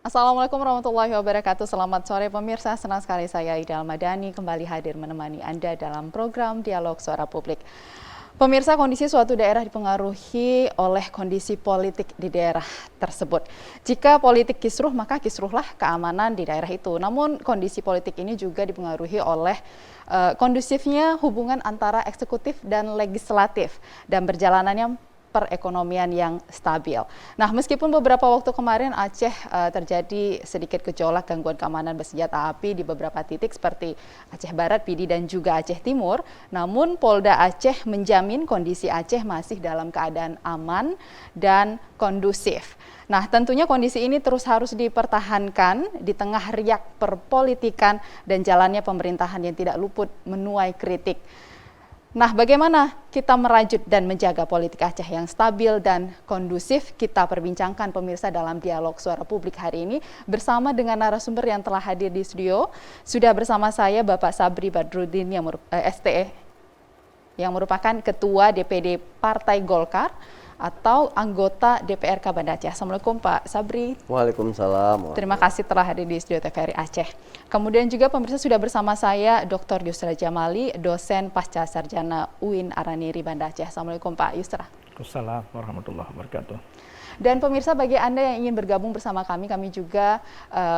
Assalamualaikum warahmatullahi wabarakatuh. Selamat sore pemirsa, senang sekali saya Ida Almadani kembali hadir menemani Anda dalam program Dialog Suara Publik. Pemirsa, kondisi suatu daerah dipengaruhi oleh kondisi politik di daerah tersebut. Jika politik kisruh, maka kisruhlah keamanan di daerah itu. Namun kondisi politik ini juga dipengaruhi oleh kondusifnya hubungan antara eksekutif dan legislatif dan berjalanannya perekonomian yang stabil. Nah, meskipun beberapa waktu kemarin Aceh terjadi sedikit gejolak gangguan keamanan bersenjata api di beberapa titik seperti Aceh Barat, Pidi, dan juga Aceh Timur, namun Polda Aceh menjamin kondisi Aceh masih dalam keadaan aman dan kondusif. Nah, tentunya kondisi ini terus harus dipertahankan di tengah riak perpolitikan dan jalannya pemerintahan yang tidak luput menuai kritik. Nah, bagaimana kita merajut dan menjaga politik Aceh yang stabil dan kondusif? Kita perbincangkan pemirsa dalam Dialog Suara Publik hari ini bersama dengan narasumber yang telah hadir di studio. Sudah bersama saya Bapak Sabri Badruddin yang STE yang merupakan Ketua DPD Partai Golkar atau anggota DPRK Banda Aceh. Assalamualaikum Pak Sabri. Waalaikumsalam. Terima kasih telah hadir di studio TVRI Aceh. Kemudian juga pemirsa sudah bersama saya Dr. Yusra Jamali, dosen pasca sarjana UIN Araniri Banda Aceh. Assalamualaikum Pak Yusra. Waalaikumsalam warahmatullahi wabarakatuh. Dan pemirsa, bagi Anda yang ingin bergabung bersama kami juga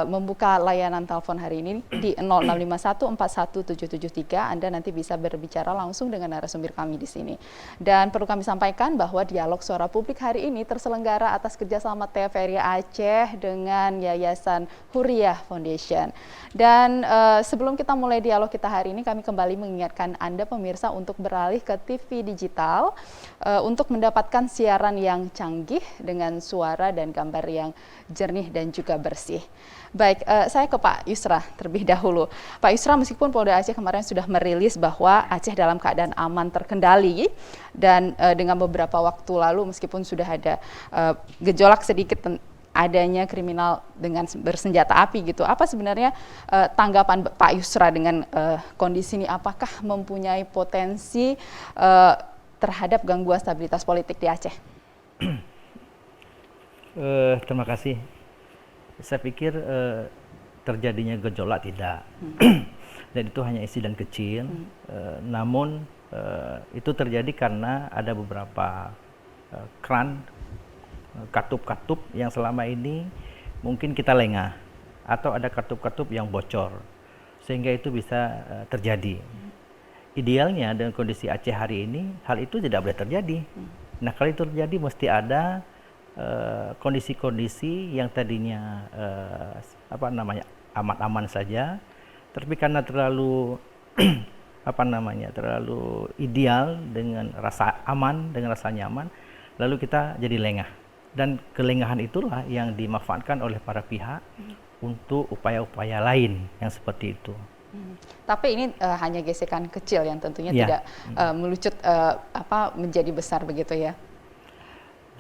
membuka layanan telepon hari ini di 0651417773. Anda nanti bisa berbicara langsung dengan narasumber kami di sini. Dan perlu kami sampaikan bahwa Dialog Suara Publik hari ini terselenggara atas kerjasama TVRI Aceh dengan Yayasan Huriyah Foundation. Dan sebelum kita mulai dialog kita hari ini, kami kembali mengingatkan Anda pemirsa untuk beralih ke TV digital untuk mendapatkan siaran yang canggih dengan suara dan gambar yang jernih dan juga bersih. Baik, saya ke Pak Yusra terlebih dahulu. Pak Yusra, meskipun Polda Aceh kemarin sudah merilis bahwa Aceh dalam keadaan aman terkendali dan dengan beberapa waktu lalu meskipun sudah ada gejolak sedikit adanya kriminal dengan bersenjata api gitu. Apa sebenarnya tanggapan Pak Yusra dengan kondisi ini? Apakah mempunyai potensi terhadap gangguan stabilitas politik di Aceh? Terima kasih. Saya pikir terjadinya gejolak tidak, dan itu hanya insiden kecil. Namun itu terjadi karena ada beberapa keran katup-katup yang selama ini mungkin kita lengah, atau ada katup-katup yang bocor, sehingga itu bisa terjadi. Idealnya dengan kondisi Aceh hari ini, hal itu tidak boleh terjadi. Nah, kalau itu terjadi mesti ada kondisi-kondisi yang tadinya aman-aman saja, tapi karena terlalu terlalu ideal dengan rasa aman, dengan rasa nyaman, lalu kita jadi lengah. Dan kelengahan itulah yang dimanfaatkan oleh para pihak untuk upaya-upaya lain yang seperti itu. Tapi ini hanya gesekan kecil yang tentunya tidak melucut menjadi besar begitu ya?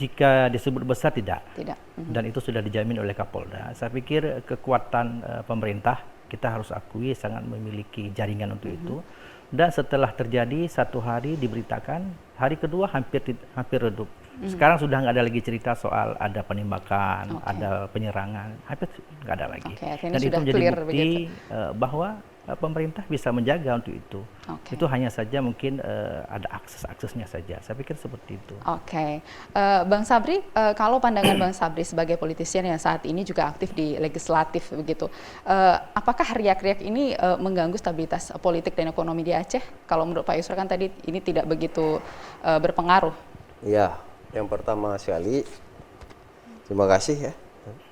Jika disebut besar tidak. Dan itu sudah dijamin oleh Kapolda. Saya pikir kekuatan pemerintah kita harus akui sangat memiliki jaringan untuk itu. Dan setelah terjadi satu hari diberitakan, hari kedua hampir redup. Sekarang sudah nggak ada lagi cerita soal ada penembakan, ada penyerangan, hampir nggak ada lagi. Dan itu menjadi bukti bahwa pemerintah bisa menjaga untuk itu. Itu hanya saja mungkin ada aksesnya saja. Saya pikir seperti itu. Bang Sabri, kalau pandangan Bang Sabri sebagai politisian yang saat ini juga aktif di legislatif begitu, apakah riak-riak ini mengganggu stabilitas politik dan ekonomi di Aceh? Kalau menurut Pak Yusra kan tadi ini tidak begitu berpengaruh. Ya, yang pertama sekali, terima kasih ya.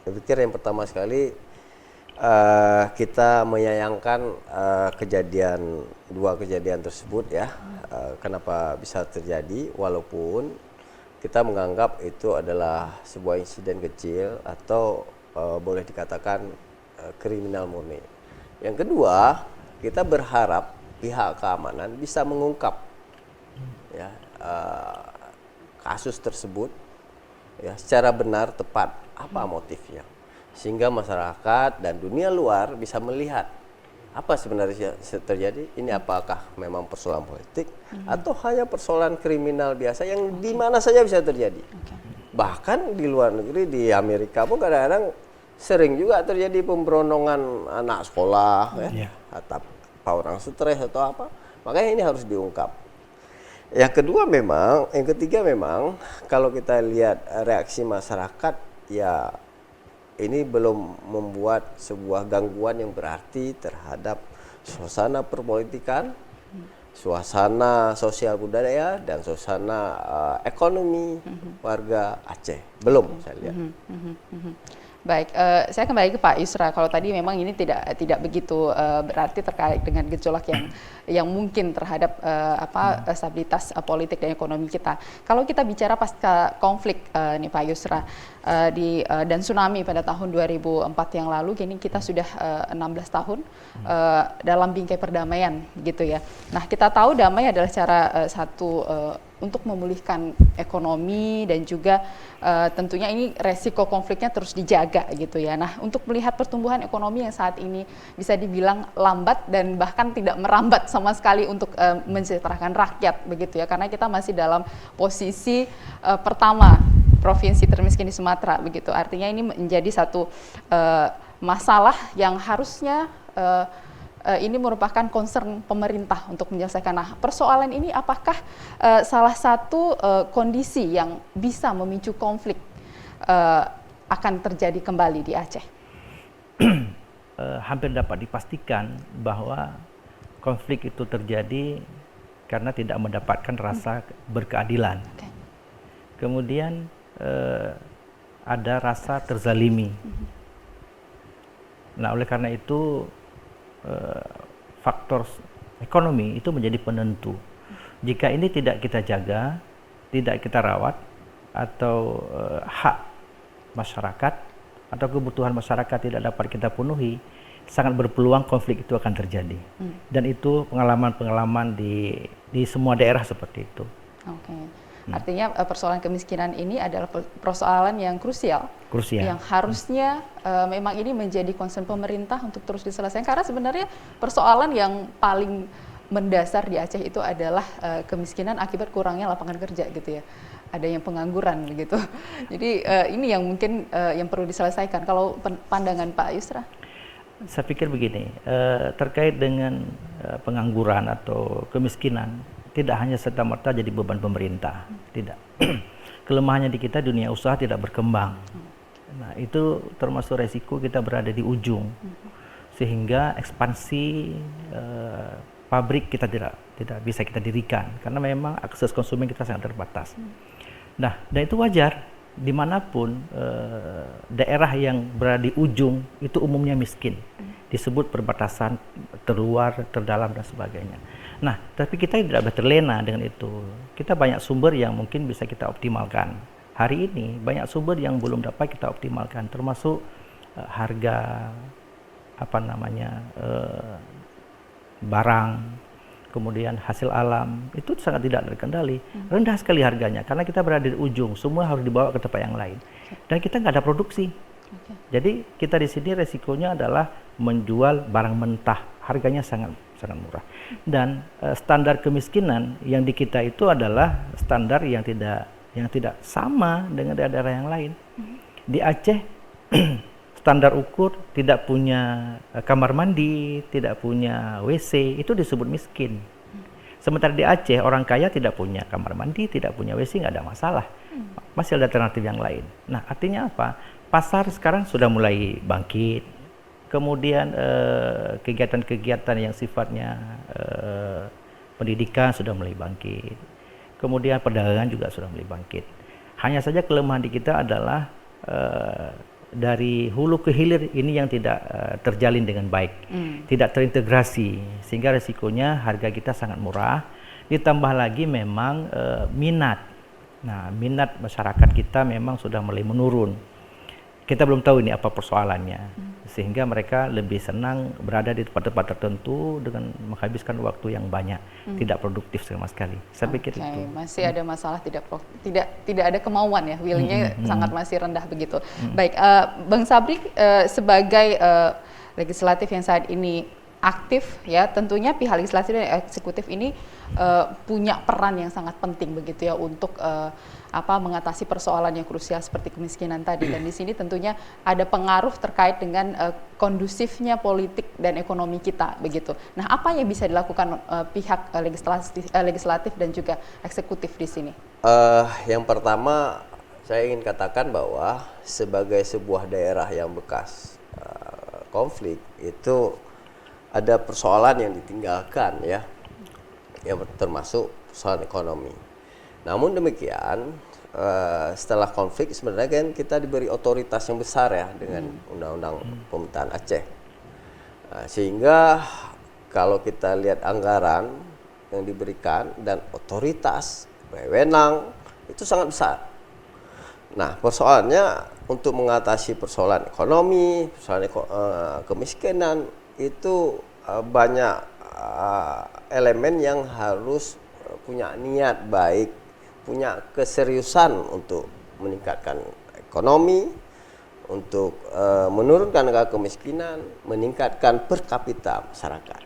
Saya pikir yang pertama sekali kita menyayangkan dua kejadian tersebut ya. Kenapa bisa terjadi, walaupun kita menganggap itu adalah sebuah insiden kecil atau boleh dikatakan kriminal murni. Yang kedua, kita berharap pihak keamanan bisa mengungkap ya kasus tersebut ya secara benar, tepat, apa motifnya. sehingga masyarakat dan dunia luar bisa melihat apa sebenarnya terjadi. Ini apakah memang persoalan politik atau hanya persoalan kriminal biasa yang di mana saja bisa terjadi. Bahkan di luar negeri, di Amerika pun kadang-kadang sering juga terjadi pemberonongan anak sekolah atau orang stres atau apa. Makanya ini harus diungkap. Yang ketiga memang kalau kita lihat reaksi masyarakat, ya ini belum membuat sebuah gangguan yang berarti terhadap suasana perpolitikan, suasana sosial budaya, dan suasana ekonomi warga Aceh. Belum saya lihat. Baik, saya kembali ke Pak Yusra. Kalau tadi memang ini tidak begitu berarti terkait dengan gejolak yang mungkin terhadap stabilitas politik dan ekonomi kita. Kalau kita bicara pasca konflik nih Pak Yusra dan tsunami pada tahun 2004 yang lalu, kini kita sudah 16 tahun dalam bingkai perdamaian gitu ya. Nah, kita tahu damai adalah cara satu untuk memulihkan ekonomi dan juga tentunya ini resiko konfliknya terus dijaga gitu ya. Nah, untuk melihat pertumbuhan ekonomi yang saat ini bisa dibilang lambat dan bahkan tidak merambat sama sekali untuk mensejahterakan rakyat begitu ya, karena kita masih dalam posisi pertama provinsi termiskin di Sumatera begitu. Artinya ini menjadi satu masalah yang harusnya ini merupakan concern pemerintah untuk menyelesaikan. Nah, persoalan ini apakah salah satu kondisi yang bisa memicu konflik akan terjadi kembali di Aceh? Hampir dapat dipastikan bahwa konflik itu terjadi karena tidak mendapatkan rasa berkeadilan. Kemudian ada rasa terzalimi. Nah, oleh karena itu faktor ekonomi itu menjadi penentu. Jika ini tidak kita jaga, tidak kita rawat, atau hak masyarakat atau kebutuhan masyarakat tidak dapat kita penuhi, sangat berpeluang konflik itu akan terjadi. Dan itu pengalaman-pengalaman di semua daerah seperti itu. Artinya persoalan kemiskinan ini adalah persoalan yang krusial. Yang harusnya memang ini menjadi concern pemerintah untuk terus diselesaikan, karena sebenarnya persoalan yang paling mendasar di Aceh itu adalah kemiskinan akibat kurangnya lapangan kerja gitu ya, adanya pengangguran gitu. Jadi ini yang mungkin yang perlu diselesaikan. Kalau pandangan Pak Yusra? Saya pikir begini, terkait dengan pengangguran atau kemiskinan, tidak hanya serta-merta jadi beban pemerintah, tidak. Kelemahannya di kita, dunia usaha tidak berkembang. Nah, itu termasuk resiko kita berada di ujung, sehingga ekspansi pabrik kita tidak bisa kita dirikan, karena memang akses konsumen kita sangat terbatas. Nah, dan itu wajar, dimanapun daerah yang berada di ujung itu umumnya miskin, disebut perbatasan terluar, terdalam, dan sebagainya. Nah, tapi kita tidak boleh terlena dengan itu. Kita banyak sumber yang mungkin bisa kita optimalkan. Hari ini banyak sumber yang belum dapat kita optimalkan, termasuk harga barang, kemudian hasil alam itu sangat tidak terkendali, rendah sekali harganya karena kita berada di ujung, semua harus dibawa ke tempat yang lain, dan kita nggak ada produksi. Jadi kita di sini resikonya adalah menjual barang mentah, harganya sangat murah, dan standar kemiskinan yang di kita itu adalah standar yang tidak sama dengan daerah-daerah yang lain. Di Aceh standar ukur tidak punya kamar mandi, tidak punya WC, itu disebut miskin. Sementara di Aceh orang kaya tidak punya kamar mandi, tidak punya WC, nggak ada masalah, masih ada alternatif yang lain. Nah, artinya apa? Pasar sekarang sudah mulai bangkit. Kemudian kegiatan-kegiatan yang sifatnya pendidikan sudah mulai bangkit. Kemudian perdagangan juga sudah mulai bangkit. Hanya saja kelemahan di kita adalah dari hulu ke hilir ini yang tidak terjalin dengan baik, tidak terintegrasi, sehingga resikonya harga kita sangat murah. Ditambah lagi memang minat. Nah, minat masyarakat kita memang sudah mulai menurun. Kita belum tahu ini apa persoalannya. sehingga mereka lebih senang berada di tempat-tempat tertentu dengan menghabiskan waktu yang banyak, tidak produktif sama sekali. Saya pikir itu. Masih ada masalah tidak ada kemauan ya, willnya sangat masih rendah begitu. Baik, Bang Sabri sebagai legislatif yang saat ini aktif ya, tentunya pihak legislatif dan eksekutif ini punya peran yang sangat penting begitu ya untuk mengatasi persoalan yang krusial seperti kemiskinan tadi, dan di sini tentunya ada pengaruh terkait dengan kondusifnya politik dan ekonomi kita begitu. Nah, apa yang bisa dilakukan pihak legislatif dan juga eksekutif di sini? Yang pertama saya ingin katakan bahwa sebagai sebuah daerah yang bekas konflik itu ada persoalan yang ditinggalkan ya, yang termasuk persoalan ekonomi. Namun demikian setelah konflik sebenarnya kan kita diberi otoritas yang besar ya dengan Undang-Undang Pemerintahan Aceh. Sehingga kalau kita lihat anggaran yang diberikan dan otoritas wewenang itu sangat besar. Nah, persoalannya untuk mengatasi persoalan ekonomi, persoalan kemiskinan itu banyak elemen yang harus punya niat baik, punya keseriusan untuk meningkatkan ekonomi, untuk menurunkan angka kemiskinan, meningkatkan per kapita masyarakat.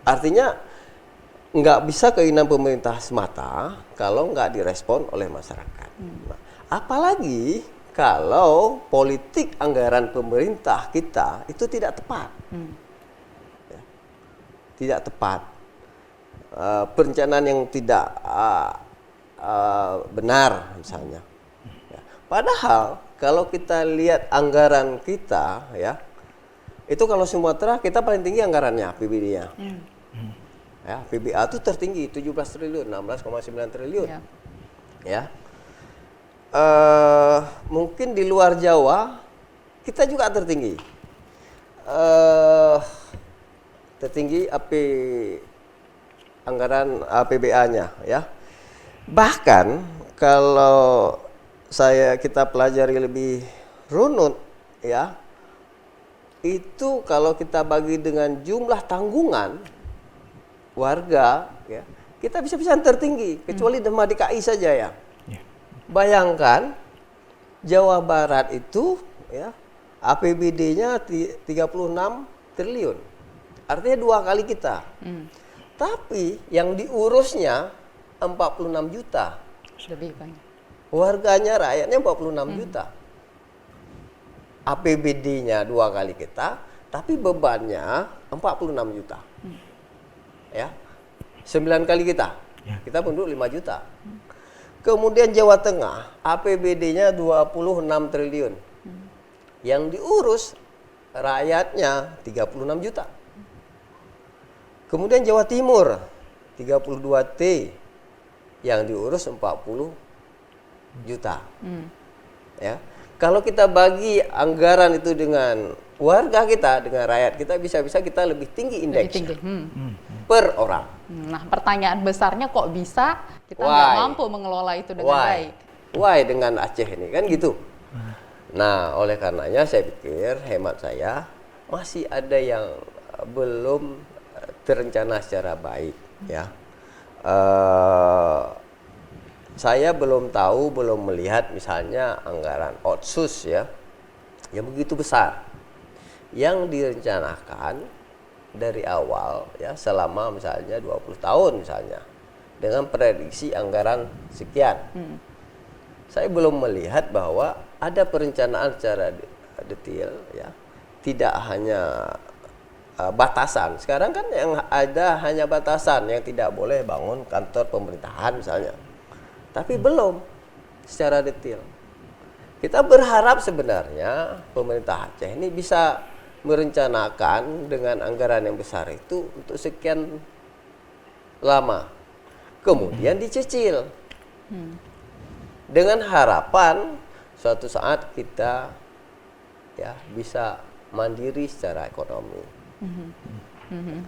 Artinya nggak bisa keinginan pemerintah semata kalau nggak direspon oleh masyarakat. Nah, apalagi kalau politik anggaran pemerintah kita itu tidak tepat. Ya, tidak tepat. Perencanaan yang tidak benar misalnya. Ya. Padahal kalau kita lihat anggaran kita ya, itu kalau Sumatera kita paling tinggi anggarannya APBD-nya. Ya, PBA itu tertinggi 17 triliun, 16,9 triliun. Ya. Mungkin di luar Jawa kita juga tertinggi. Tertinggi anggaran APBA-nya ya. Bahkan kalau kita pelajari lebih runut ya, itu kalau kita bagi dengan jumlah tanggungan warga ya, kita bisa tertinggi kecuali DKI saja ya. Bayangkan Jawa Barat itu ya APBD-nya 36 triliun. Artinya 2 kali kita. Tapi yang diurusnya 46 juta. Lebih banyak. Warganya, rakyatnya 46 juta. APBD-nya 2 kali kita, tapi bebannya 46 juta. Ya. 9 kali kita. Kita penduduk 5 juta. Kemudian Jawa Tengah, APBD-nya 26 triliun. Yang diurus rakyatnya 36 juta. Kemudian Jawa Timur, 32 T. Yang diurus 40 juta. Ya. Kalau kita bagi anggaran itu dengan warga kita, dengan rakyat kita, bisa-bisa kita lebih tinggi indeksnya. Per orang. Nah, pertanyaan besarnya kok bisa kita nggak mampu mengelola itu dengan baik? Why dengan Aceh ini kan gitu. Nah, oleh karenanya saya pikir, hemat saya, masih ada yang belum terencana secara baik ya. Saya belum tahu, belum melihat misalnya anggaran otsus ya, yang begitu besar, yang direncanakan dari awal ya selama misalnya 20 tahun misalnya dengan prediksi anggaran sekian. Saya belum melihat bahwa ada perencanaan secara detail ya. Tidak hanya batasan. Sekarang kan yang ada hanya batasan yang tidak boleh bangun kantor pemerintahan misalnya. Tapi belum secara detail. Kita berharap sebenarnya pemerintah Aceh ini bisa merencanakan dengan anggaran yang besar itu untuk sekian lama, kemudian dicicil dengan harapan suatu saat kita ya bisa mandiri secara ekonomi.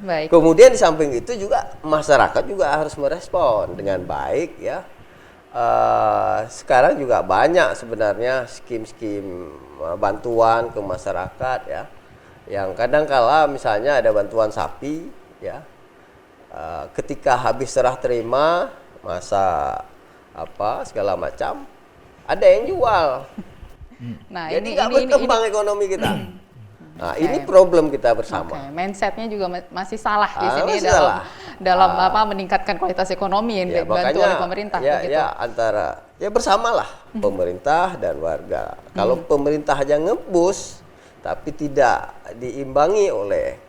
Baik. Kemudian di samping itu juga masyarakat juga harus merespon dengan baik ya. Sekarang juga banyak sebenarnya skim-skim bantuan ke masyarakat ya. yang kadang kala misalnya ada bantuan sapi, ya, ketika habis serah terima masa apa segala macam, ada yang jual. Nah, Jadi nggak berkembang ekonomi kita. Nah, ini problem kita bersama. Mindsetnya juga masih salah di sini Masih dalam salah. dalam apa meningkatkan kualitas ekonomi yang dibantu oleh pemerintah. Ya, begitu. ya antara ya bersamalah pemerintah dan warga. Kalau pemerintah aja ngebus tapi tidak diimbangi oleh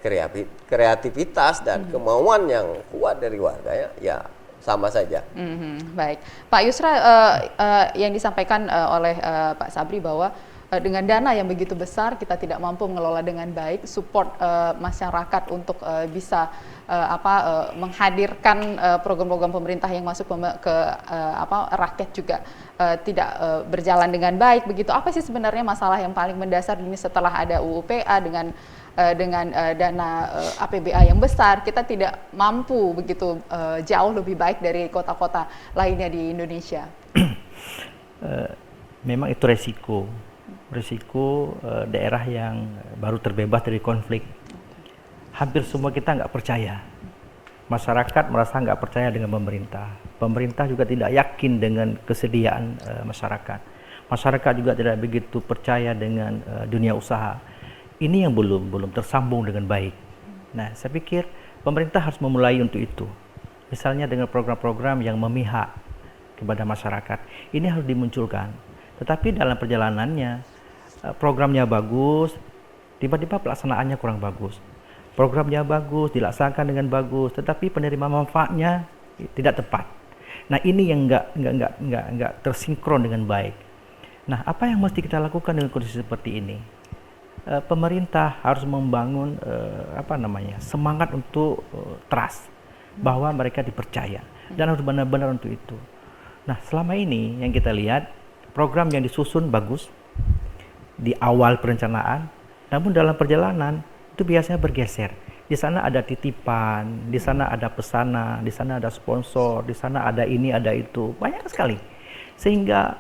kreativitas dan kemauan yang kuat dari warga, ya sama saja. Baik, Pak Yusra, yang disampaikan oleh Pak Sabri bahwa dengan dana yang begitu besar kita tidak mampu mengelola dengan baik, support masyarakat untuk bisa menghadirkan program-program pemerintah yang masuk ke rakyat juga tidak berjalan dengan baik begitu. Apa sih sebenarnya masalah yang paling mendasar ini setelah ada UUPA dengan dana APBA yang besar, kita tidak mampu begitu jauh lebih baik dari kota-kota lainnya di Indonesia? Memang itu resiko daerah yang baru terbebas dari konflik. Hampir semua kita nggak percaya. Masyarakat merasa nggak percaya dengan pemerintah. Pemerintah juga tidak yakin dengan kesediaan masyarakat. Masyarakat juga tidak begitu percaya dengan dunia usaha. Ini yang belum tersambung dengan baik. Nah, saya pikir pemerintah harus memulai untuk itu. Misalnya dengan program-program yang memihak kepada masyarakat. Ini harus dimunculkan. Tetapi dalam perjalanannya, programnya bagus, tiba-tiba pelaksanaannya kurang bagus. Programnya bagus, dilaksanakan dengan bagus, tetapi penerima manfaatnya tidak tepat. Nah, ini yang nggak tersinkron dengan baik. Nah, apa yang mesti kita lakukan dengan kondisi seperti ini? Pemerintah harus membangun semangat untuk trust, bahwa mereka dipercaya dan harus benar-benar untuk itu. Nah, selama ini yang kita lihat program yang disusun bagus di awal perencanaan, namun dalam perjalanan itu biasanya bergeser. Di sana ada titipan, di sana ada pesanan, di sana ada sponsor, di sana ada ini, ada itu, banyak sekali. Sehingga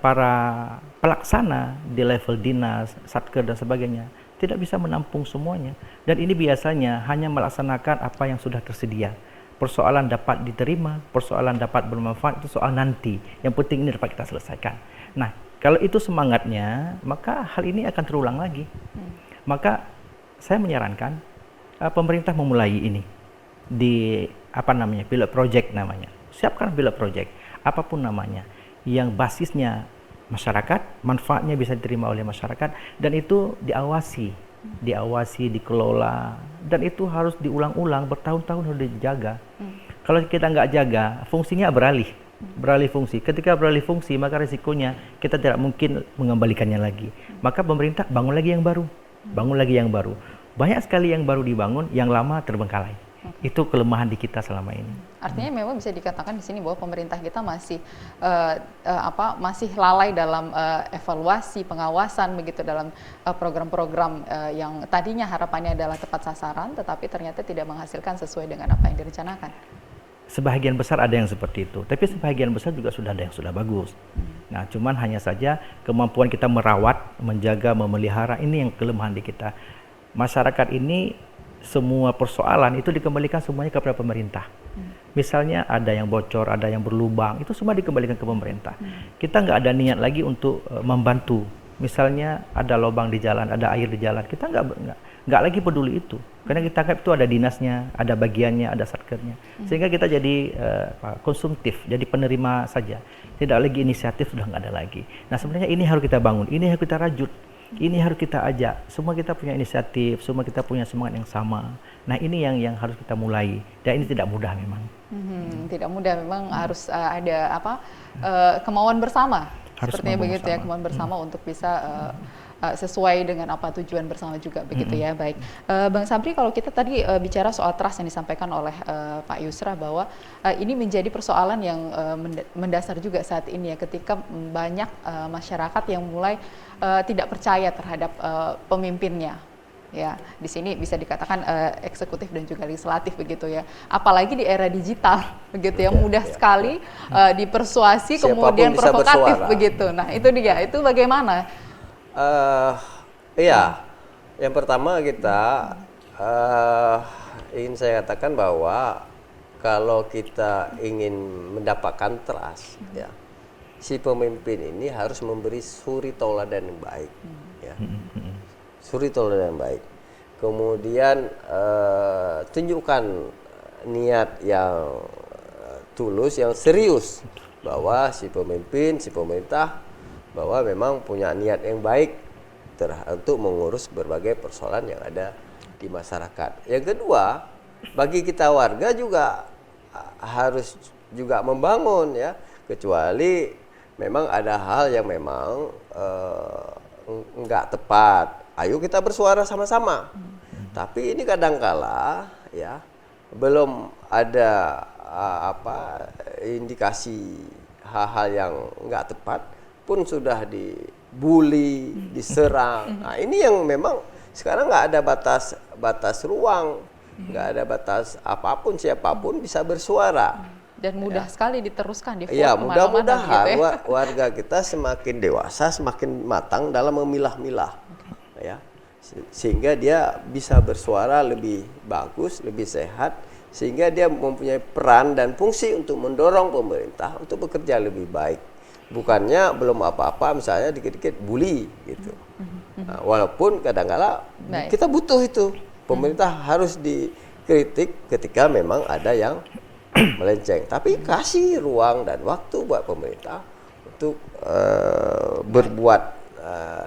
para pelaksana di level dinas, satker dan sebagainya tidak bisa menampung semuanya. Dan ini biasanya hanya melaksanakan apa yang sudah tersedia. Persoalan dapat diterima, persoalan dapat bermanfaat, itu soal nanti. Yang penting ini dapat kita selesaikan. Nah, kalau itu semangatnya, maka hal ini akan terulang lagi. Maka saya menyarankan pemerintah memulai ini di pilot project namanya. Siapkan pilot project, apapun namanya, yang basisnya masyarakat, manfaatnya bisa diterima oleh masyarakat, dan itu diawasi, dikelola, dan itu harus diulang-ulang, bertahun-tahun harus dijaga. Kalau kita nggak jaga, fungsinya beralih fungsi. Ketika beralih fungsi, maka risikonya kita tidak mungkin mengembalikannya lagi. Maka pemerintah bangun lagi yang baru. Banyak sekali yang baru dibangun, yang lama terbengkalai. Itu kelemahan di kita selama ini. Artinya memang bisa dikatakan di sini bahwa pemerintah kita masih masih lalai dalam evaluasi, pengawasan begitu dalam program-program yang tadinya harapannya adalah tepat sasaran, tetapi ternyata tidak menghasilkan sesuai dengan apa yang direncanakan. Sebahagian besar ada yang seperti itu, tapi sebahagian besar juga sudah ada yang sudah bagus. Nah, cuman hanya saja kemampuan kita merawat, menjaga, memelihara, ini yang kelemahan di kita. Masyarakat ini semua persoalan itu dikembalikan semuanya kepada pemerintah. Misalnya ada yang bocor, ada yang berlubang, itu semua dikembalikan ke pemerintah. Kita nggak ada niat lagi untuk membantu. Misalnya ada lubang di jalan, ada air di jalan, kita nggak lagi peduli itu. Karena kita anggap itu ada dinasnya, ada bagiannya, ada satkernya. Sehingga kita jadi konsumtif, jadi penerima saja. Tidak lagi inisiatif, sudah nggak ada lagi. Nah, sebenarnya ini harus kita bangun, ini harus kita rajut. Ini harus kita ajak, semua kita punya inisiatif, semua kita punya semangat yang sama. Nah, ini yang harus kita mulai, dan ini tidak mudah memang. Tidak mudah, memang harus ada kemauan bersama, Harus sepertinya begitu bersama. ya, kemauan bersama untuk bisa sesuai dengan apa tujuan bersama juga begitu ya. Baik, Bang Sabri, kalau kita tadi bicara soal trust yang disampaikan oleh Pak Yusra bahwa ini menjadi persoalan yang mendasar juga saat ini ya, ketika banyak masyarakat yang mulai tidak percaya terhadap pemimpinnya. Ya, di sini bisa dikatakan eksekutif dan juga legislatif begitu ya. Apalagi di era digital begitu ya, mudah sekali dipersuasi, Siapapun kemudian bisa provokatif bersuara. begitu. Nah, itu dia. Itu bagaimana? Iya, Yang pertama kita ingin saya katakan bahwa kalau kita ingin mendapatkan trust, ya, si pemimpin ini harus memberi suri tauladan yang baik, ya, suri tauladan yang baik. Kemudian tunjukkan niat yang tulus, yang serius, bahwa si pemimpin, si pemerintah, bahwa memang punya niat yang baik untuk mengurus berbagai persoalan yang ada di masyarakat. Yang kedua, bagi kita warga juga harus juga membangun, ya, kecuali memang ada hal yang memang enggak tepat. Ayo kita bersuara sama-sama. Tapi ini kadangkala, ya, belum ada indikasi hal-hal yang enggak tepat pun sudah dibully, diserang. Nah, ini yang memang sekarang nggak ada batas ruang, nggak ada batas apapun, siapapun bisa bersuara. Dan mudah sekali diteruskan di Ya, kemana-mana mudah-mudahan gitu ya. warga kita semakin dewasa, semakin matang dalam memilah-milah, ya, sehingga dia bisa bersuara lebih bagus, lebih sehat, sehingga dia mempunyai peran dan fungsi untuk mendorong pemerintah untuk bekerja lebih baik. Bukannya belum apa-apa, misalnya dikit-dikit bully gitu. Nah, walaupun kadang-kala kita butuh itu, pemerintah harus dikritik ketika memang ada yang melenceng. Tapi kasih ruang dan waktu buat pemerintah untuk berbuat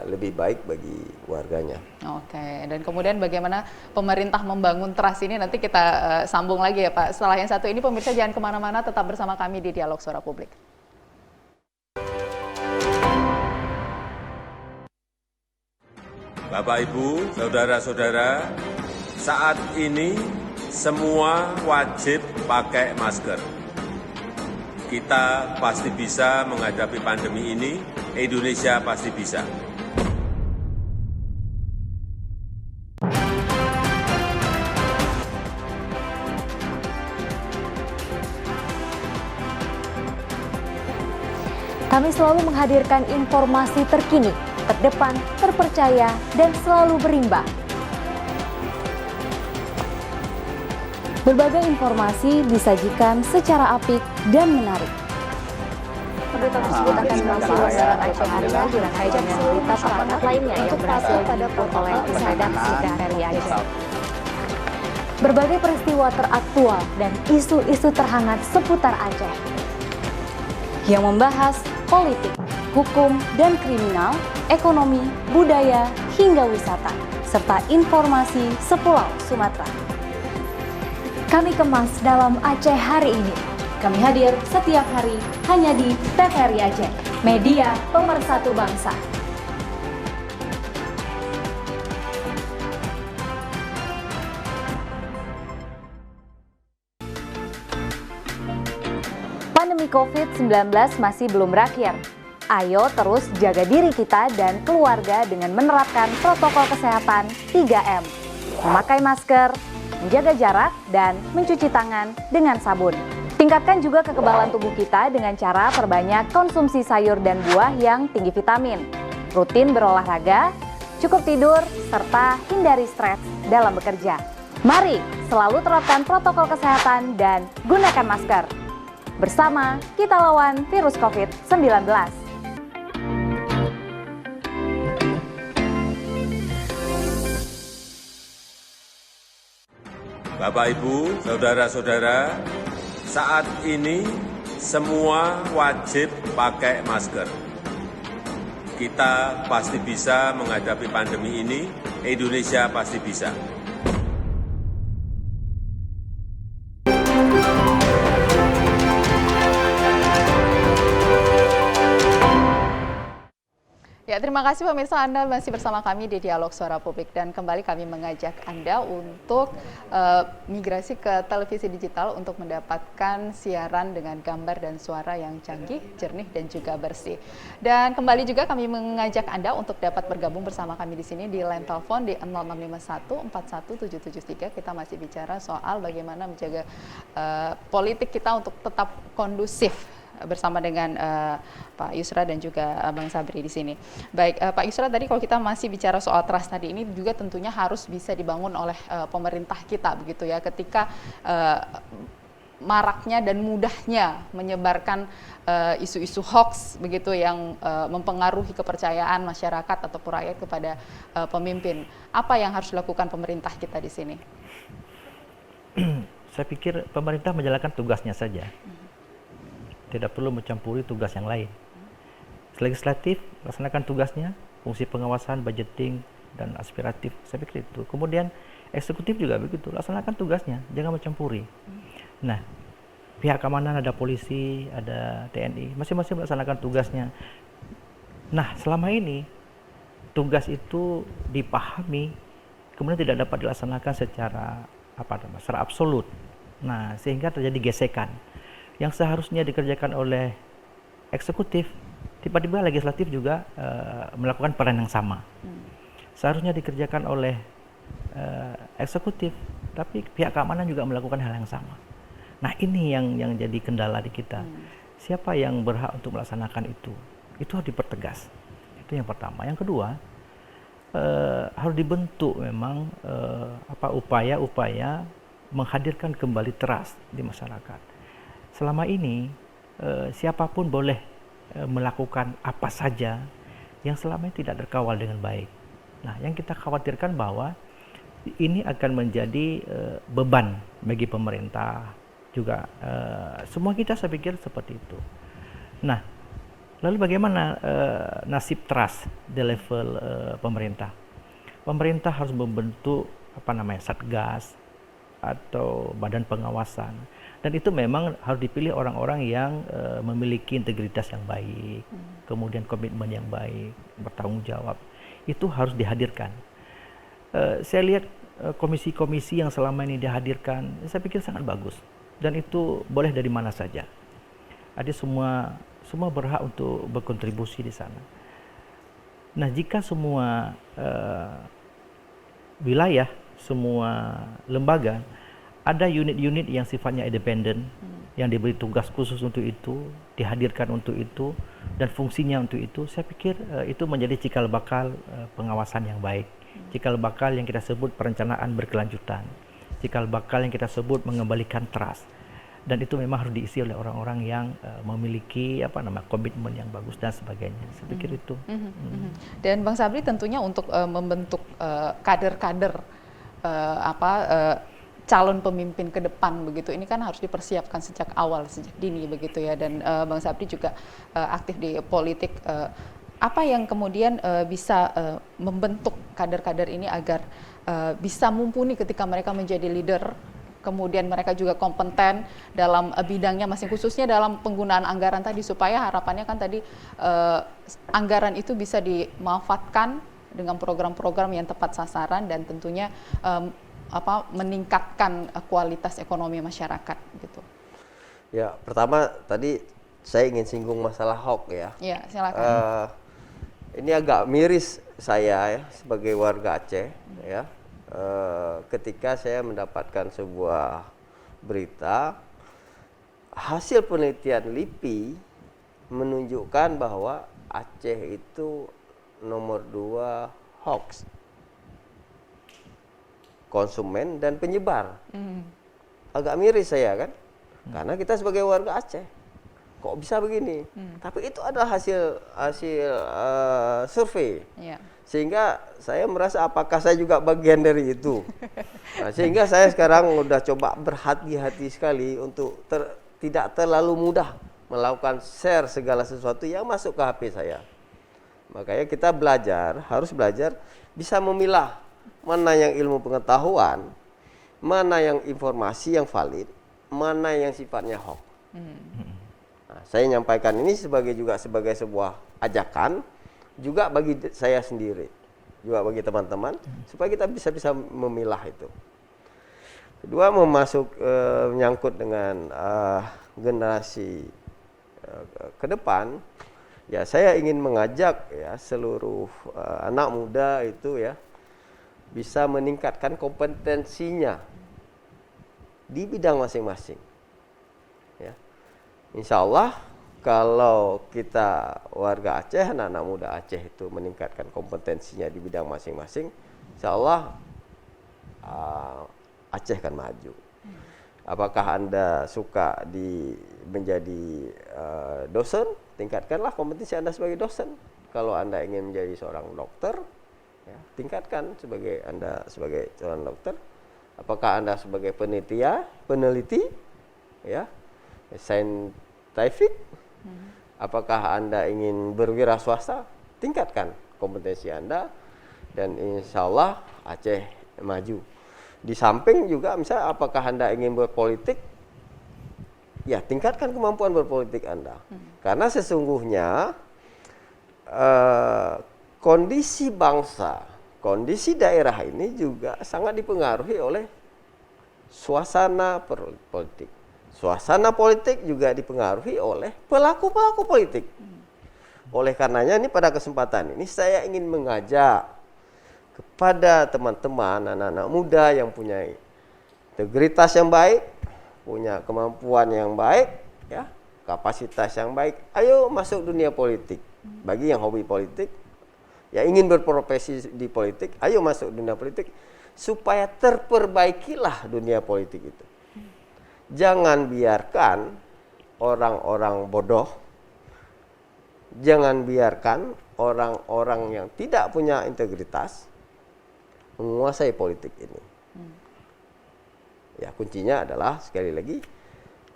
lebih baik bagi warganya. Oke, dan kemudian bagaimana pemerintah membangun trust ini nanti kita sambung lagi ya Pak. Setelah yang satu ini, pemirsa jangan kemana-mana, tetap bersama kami di Dialog Suara Publik. Bapak, Ibu, saudara-saudara, saat ini semua wajib pakai masker. Kita pasti bisa menghadapi pandemi ini, Indonesia pasti bisa. Kami selalu menghadirkan informasi terkini, terdepan, terpercaya, dan selalu berimbang. Berbagai informasi disajikan secara apik dan menarik. Berita tersebut akan mengisi wawancara Aceh Haria di rangkaian dengan berita perangkat lainnya yang berhasil didapur oleh tim redaksi dari Aceh. Berbagai peristiwa teraktual dan isu-isu terhangat seputar Aceh yang membahas politik, hukum dan kriminal, ekonomi, budaya, hingga wisata, serta informasi sepulau Sumatera. Kami kemas dalam Aceh hari ini. Kami hadir setiap hari hanya di TVRI Aceh, media pemersatu bangsa. Pandemi COVID-19 masih belum berakhir. Ayo terus jaga diri kita dan keluarga dengan menerapkan protokol kesehatan 3M. Memakai masker, menjaga jarak, dan mencuci tangan dengan sabun. Tingkatkan juga kekebalan tubuh kita dengan cara perbanyak konsumsi sayur dan buah yang tinggi vitamin. Rutin berolahraga, cukup tidur, serta hindari stres dalam bekerja. Mari selalu terapkan protokol kesehatan dan gunakan masker. Bersama kita lawan virus COVID-19. Bapak, Ibu, saudara-saudara, saat ini semua wajib pakai masker. Kita pasti bisa menghadapi pandemi ini, Indonesia pasti bisa. Ya, terima kasih pemirsa, Anda masih bersama kami di Dialog Suara Publik, dan kembali kami mengajak Anda untuk migrasi ke televisi digital untuk mendapatkan siaran dengan gambar dan suara yang canggih, jernih, dan juga bersih. Dan kembali juga kami mengajak Anda untuk dapat bergabung bersama kami di sini di line telepon di 0651 41773. Kita masih bicara soal bagaimana menjaga politik kita untuk tetap kondusif bersama dengan Pak Yusra dan juga Bang Sabri di sini. Baik, Pak Yusra, tadi kalau kita masih bicara soal trust tadi, ini juga tentunya harus bisa dibangun oleh pemerintah kita begitu ya, ketika maraknya dan mudahnya menyebarkan isu-isu hoax begitu yang mempengaruhi kepercayaan masyarakat ataupun rakyat kepada pemimpin. Apa yang harus dilakukan pemerintah kita di sini? Saya pikir pemerintah menjalankan tugasnya saja. Tidak perlu mencampuri tugas yang lain. Legislatif laksanakan tugasnya, fungsi pengawasan, budgeting, dan aspiratif. Saya pikir itu. Kemudian eksekutif juga begitu, laksanakan tugasnya, jangan mencampuri. Nah, pihak keamanan ada polisi, ada TNI, masing-masing melaksanakan tugasnya. Nah, selama ini tugas itu dipahami, kemudian tidak dapat dilaksanakan secara secara absolut. Nah, sehingga terjadi gesekan. Yang seharusnya dikerjakan oleh eksekutif, tiba-tiba legislatif juga melakukan peran yang sama. Seharusnya dikerjakan oleh eksekutif, tapi pihak keamanan juga melakukan hal yang sama. Nah, ini yang jadi kendala di kita. Siapa yang berhak untuk melaksanakan itu? Itu harus dipertegas. Itu yang pertama. Yang kedua, harus dibentuk memang upaya-upaya menghadirkan kembali trust di masyarakat. Selama ini siapapun boleh melakukan apa saja yang selama ini tidak terkawal dengan baik. Nah, yang kita khawatirkan bahwa ini akan menjadi beban bagi pemerintah juga. Semua kita saya pikir seperti itu. Nah, lalu bagaimana nasib trust di level pemerintah? Pemerintah harus membentuk satgas atau badan pengawasan, dan itu memang harus dipilih orang-orang yang memiliki integritas yang baik, kemudian komitmen yang baik, bertanggung jawab. Itu harus dihadirkan. Saya lihat komisi-komisi yang selama ini dihadirkan, saya pikir sangat bagus, dan itu boleh dari mana saja. Ada semua berhak untuk berkontribusi di sana. Nah, jika semua wilayah, semua lembaga ada unit-unit yang sifatnya independen, yang diberi tugas khusus untuk itu, dihadirkan untuk itu, dan fungsinya untuk itu, saya pikir itu menjadi cikal bakal pengawasan yang baik, cikal bakal yang kita sebut perencanaan berkelanjutan, cikal bakal yang kita sebut mengembalikan trust. Dan itu memang harus diisi oleh orang-orang yang memiliki komitmen yang bagus dan sebagainya. Saya pikir itu. Dan Bang Sabri tentunya untuk membentuk kader-kader calon pemimpin ke depan begitu, ini kan harus dipersiapkan sejak awal, sejak dini begitu ya. Dan Bang Sabri juga aktif di politik. Apa yang kemudian bisa membentuk kader-kader ini agar bisa mumpuni ketika mereka menjadi leader? Kemudian mereka juga kompeten dalam bidangnya masing, khususnya dalam penggunaan anggaran tadi, supaya harapannya kan tadi anggaran itu bisa dimanfaatkan dengan program-program yang tepat sasaran dan tentunya meningkatkan kualitas ekonomi masyarakat gitu. Ya, pertama tadi saya ingin singgung masalah hoax ya. Iya, silakan. Ini agak miris saya ya sebagai warga Aceh ya. Ketika saya mendapatkan sebuah berita, hasil penelitian LIPI menunjukkan bahwa Aceh itu nomor 2 hoax, konsumen dan penyebar. Agak miris saya kan, karena kita sebagai warga Aceh, kok bisa begini? Tapi itu adalah hasil survei. Yeah. Sehingga saya merasa apakah saya juga bagian dari itu. Nah, sehingga saya sekarang udah coba berhati-hati sekali untuk tidak terlalu mudah melakukan share segala sesuatu yang masuk ke HP saya. Makanya kita harus belajar bisa memilah mana yang ilmu pengetahuan, mana yang informasi yang valid, mana yang sifatnya hoax. Nah, saya nyampaikan ini sebagai sebuah ajakan juga bagi saya sendiri, juga bagi teman-teman, supaya kita bisa memilah itu. Kedua, menyangkut dengan generasi ke depan, ya saya ingin mengajak ya seluruh anak muda itu ya bisa meningkatkan kompetensinya di bidang masing-masing. Ya, insya Allah kalau kita warga Aceh, anak-anak muda Aceh itu meningkatkan kompetensinya di bidang masing-masing, insya Allah Aceh akan maju. Apakah Anda suka menjadi dosen? Tingkatkanlah kompetensi Anda sebagai dosen. Kalau Anda ingin menjadi seorang dokter, ya, tingkatkan Anda sebagai seorang dokter. Apakah Anda sebagai peneliti, ya, saintifik? Apakah Anda ingin berwira swasta? Tingkatkan kompetensi Anda dan insya Allah Aceh maju. Di samping juga misalnya apakah Anda ingin berpolitik? Ya, tingkatkan kemampuan berpolitik Anda. Karena sesungguhnya kondisi bangsa, kondisi daerah ini juga sangat dipengaruhi oleh suasana politik. Suasana politik juga dipengaruhi oleh pelaku-pelaku politik. Oleh karenanya ini pada kesempatan ini saya ingin mengajak kepada teman-teman anak-anak muda yang punya integritas yang baik, punya kemampuan yang baik, ya, kapasitas yang baik, ayo masuk dunia politik. Bagi yang hobi politik, ya ingin berprofesi di politik, ayo masuk dunia politik supaya terperbaikilah dunia politik itu. Jangan biarkan orang-orang bodoh, jangan biarkan orang-orang yang tidak punya integritas menguasai politik ini. Ya, kuncinya adalah sekali lagi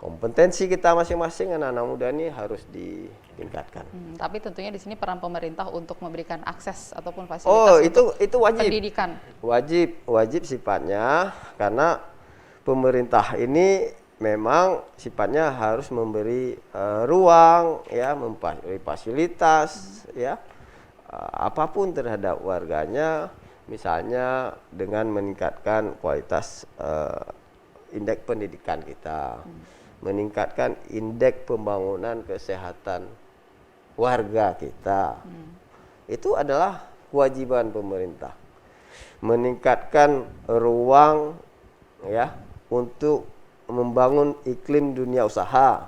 kompetensi kita masing-masing anak-anak muda ini harus ditingkatkan. Tapi tentunya di sini peran pemerintah untuk memberikan akses ataupun fasilitas itu wajib. Pendidikan. Wajib sifatnya, karena pemerintah ini memang sifatnya harus memberi ruang, ya, memberi fasilitas, ya, apapun terhadap warganya, misalnya dengan meningkatkan kualitas indeks pendidikan kita, meningkatkan indeks pembangunan kesehatan warga kita. Itu adalah kewajiban pemerintah. Meningkatkan ruang, ya, untuk membangun iklim dunia usaha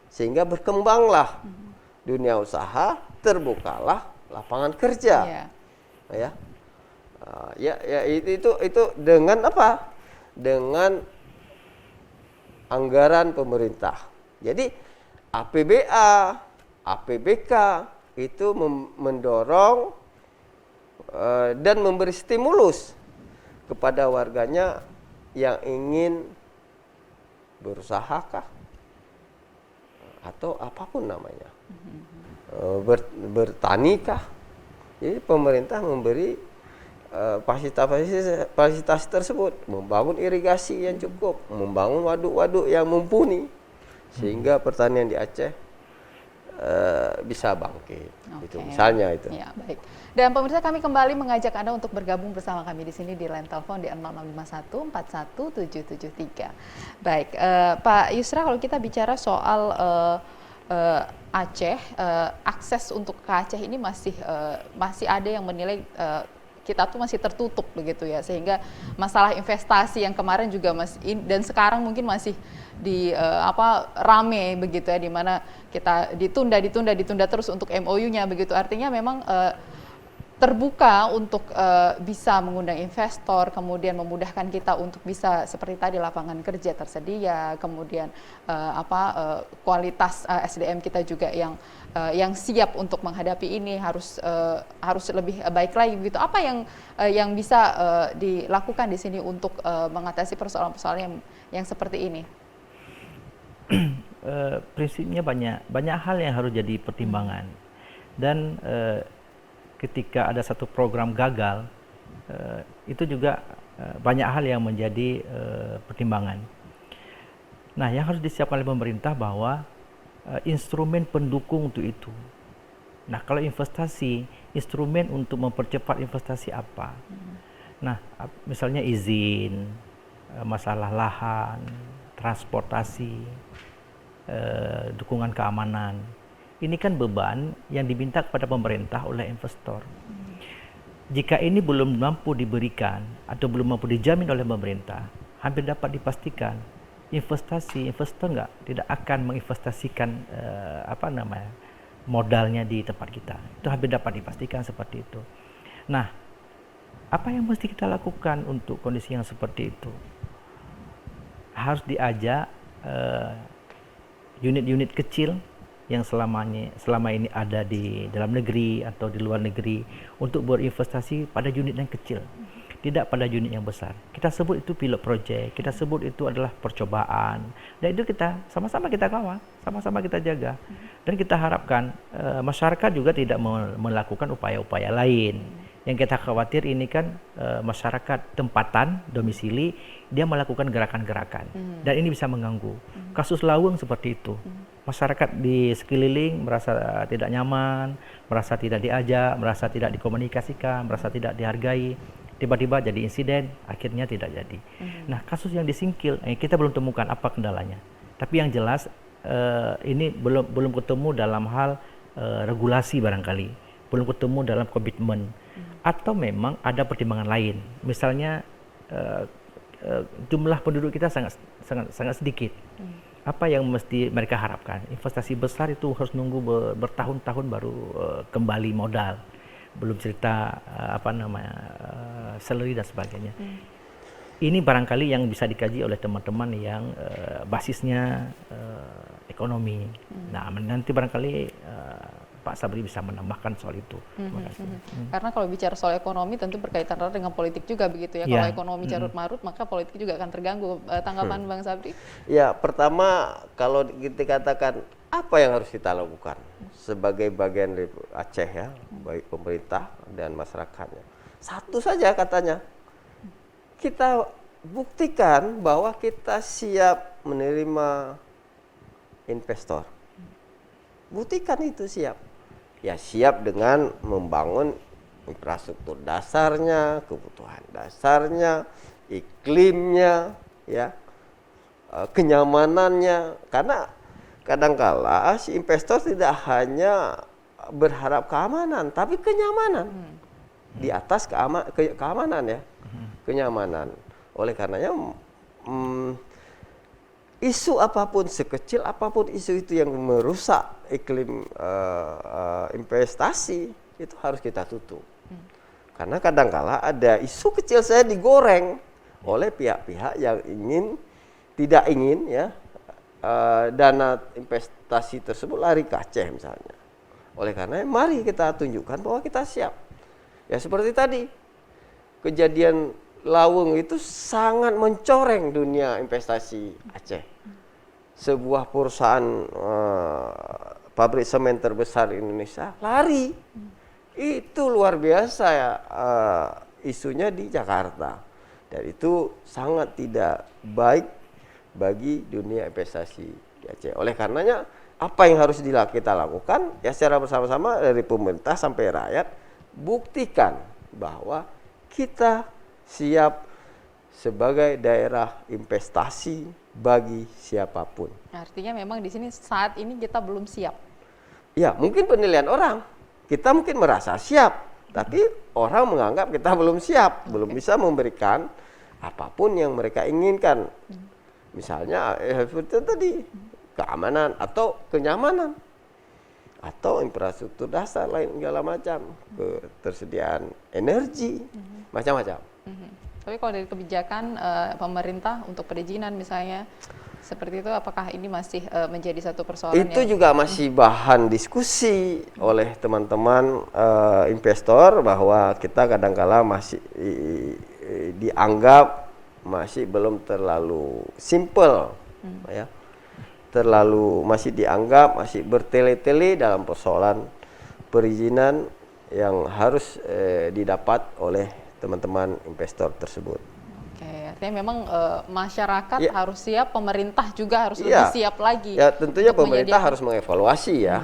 sehingga berkembanglah dunia usaha, terbukalah lapangan kerja. Itu dengan apa? Dengan anggaran pemerintah. Jadi APBA, APBK itu mendorong dan memberi stimulus kepada warganya yang ingin berusaha atau apapun namanya, bertani kah. Jadi pemerintah memberi fasilitas tersebut, membangun irigasi yang cukup, membangun waduk-waduk yang mumpuni sehingga pertanian di Aceh bisa bangkit. Itu misalnya itu. Ya, baik. Dan pemirsa, kami kembali mengajak Anda untuk bergabung bersama kami di sini di line telepon di 0651 41773. Baik, Pak Yusra, kalau kita bicara soal Aceh, akses untuk ke Aceh ini masih ada yang menilai kita tuh masih tertutup begitu ya, sehingga masalah investasi yang kemarin juga dan sekarang mungkin masih rame begitu ya, di mana kita ditunda terus untuk MOU-nya begitu. Artinya memang terbuka untuk bisa mengundang investor, kemudian memudahkan kita untuk bisa seperti tadi lapangan kerja tersedia, kemudian kualitas SDM kita juga yang siap untuk menghadapi ini harus lebih baik lagi begitu. Apa yang bisa dilakukan di sini untuk mengatasi persoalan-persoalan yang seperti ini? Prinsipnya banyak hal yang harus jadi pertimbangan, dan ketika ada satu program gagal, itu juga banyak hal yang menjadi pertimbangan. Nah, yang harus disiapkan oleh pemerintah bahwa instrumen pendukung untuk itu. Nah, kalau investasi, instrumen untuk mempercepat investasi apa? Nah, misalnya izin, masalah lahan, transportasi, dukungan keamanan. Ini kan beban yang diminta kepada pemerintah oleh investor. Jika ini belum mampu diberikan atau belum mampu dijamin oleh pemerintah, hampir dapat dipastikan investor tidak akan menginvestasikan modalnya di tempat kita. Itu hampir dapat dipastikan seperti itu. Nah, apa yang mesti kita lakukan untuk kondisi yang seperti itu? Harus diajak unit-unit kecil yang selama ini ada di dalam negeri atau di luar negeri untuk berinvestasi pada unit yang kecil, tidak pada unit yang besar. Kita sebut itu pilot project, kita sebut itu adalah percobaan, dan itu kita sama-sama kita kawal, sama-sama kita jaga, dan kita harapkan masyarakat juga tidak melakukan upaya-upaya lain. Yang kita khawatir ini kan masyarakat tempatan, domisili, dia melakukan gerakan-gerakan, dan ini bisa mengganggu. Kasus Laweng seperti itu. Masyarakat di sekeliling merasa tidak nyaman, merasa tidak diajak, merasa tidak dikomunikasikan, merasa tidak dihargai. Tiba-tiba jadi insiden, akhirnya tidak jadi. Nah, kasus yang disingkil, kita belum temukan apa kendalanya. Tapi yang jelas ini belum ketemu dalam hal regulasi barangkali, belum ketemu dalam komitmen, atau memang ada pertimbangan lain. Misalnya jumlah penduduk kita sangat sedikit. Apa yang mesti mereka harapkan? Investasi besar itu harus nunggu bertahun-tahun baru kembali modal. Belum cerita salary dan sebagainya. Ini barangkali yang bisa dikaji oleh teman-teman yang basisnya ekonomi. Nah, nanti barangkali Pak Sabri bisa menambahkan soal itu. Karena kalau bicara soal ekonomi tentu berkaitan erat dengan politik juga begitu ya. Kalau ekonomi carut marut maka politik juga akan terganggu. Tanggapan Bang Sabri? Ya, pertama kalau kita katakan apa yang harus kita lakukan sebagai bagian dari Aceh ya, baik pemerintah dan masyarakatnya. Satu saja katanya, kita buktikan bahwa kita siap menerima investor. Buktikan itu siap. Ya, siap dengan membangun infrastruktur dasarnya, kebutuhan dasarnya, iklimnya, ya, kenyamanannya. Karena kadangkala si investor tidak hanya berharap keamanan, tapi kenyamanan. Di atas keamanan ya, kenyamanan. Oleh karenanya isu apapun, sekecil apapun isu itu yang merusak iklim investasi, itu harus kita tutup. Karena kadangkala ada isu kecil saya digoreng oleh pihak-pihak yang tidak ingin ya dana investasi tersebut lari ke Aceh misalnya. Oleh karena mari kita tunjukkan bahwa kita siap. Ya seperti tadi, kejadian Laweng itu sangat mencoreng dunia investasi Aceh. Sebuah perusahaan pabrik semen terbesar di Indonesia lari. Itu luar biasa ya isunya di Jakarta. Dan itu sangat tidak baik bagi dunia investasi di Aceh. Oleh karenanya apa yang harus kita lakukan ya secara bersama-sama dari pemerintah sampai rakyat, buktikan bahwa kita siap sebagai daerah investasi bagi siapapun. Artinya memang di sini saat ini kita belum siap. Ya, mungkin penilaian orang. Kita mungkin merasa siap, tapi orang menganggap kita belum siap, belum bisa memberikan apapun yang mereka inginkan. Misalnya seperti tadi, keamanan atau kenyamanan. Atau infrastruktur dasar lain segala macam, ketersediaan energi, macam-macam. Tapi kalau dari kebijakan pemerintah untuk perizinan misalnya seperti itu, apakah ini masih menjadi satu persoalan? Itu juga masih bahan diskusi oleh teman-teman investor, bahwa kita kadangkala masih dianggap masih belum terlalu simple, ya. Masih dianggap masih bertele-tele dalam persoalan perizinan yang harus didapat oleh teman-teman investor tersebut. Oke, artinya memang masyarakat harus siap, pemerintah juga harus lebih siap lagi. Ya, tentunya pemerintah harus mengevaluasi ya.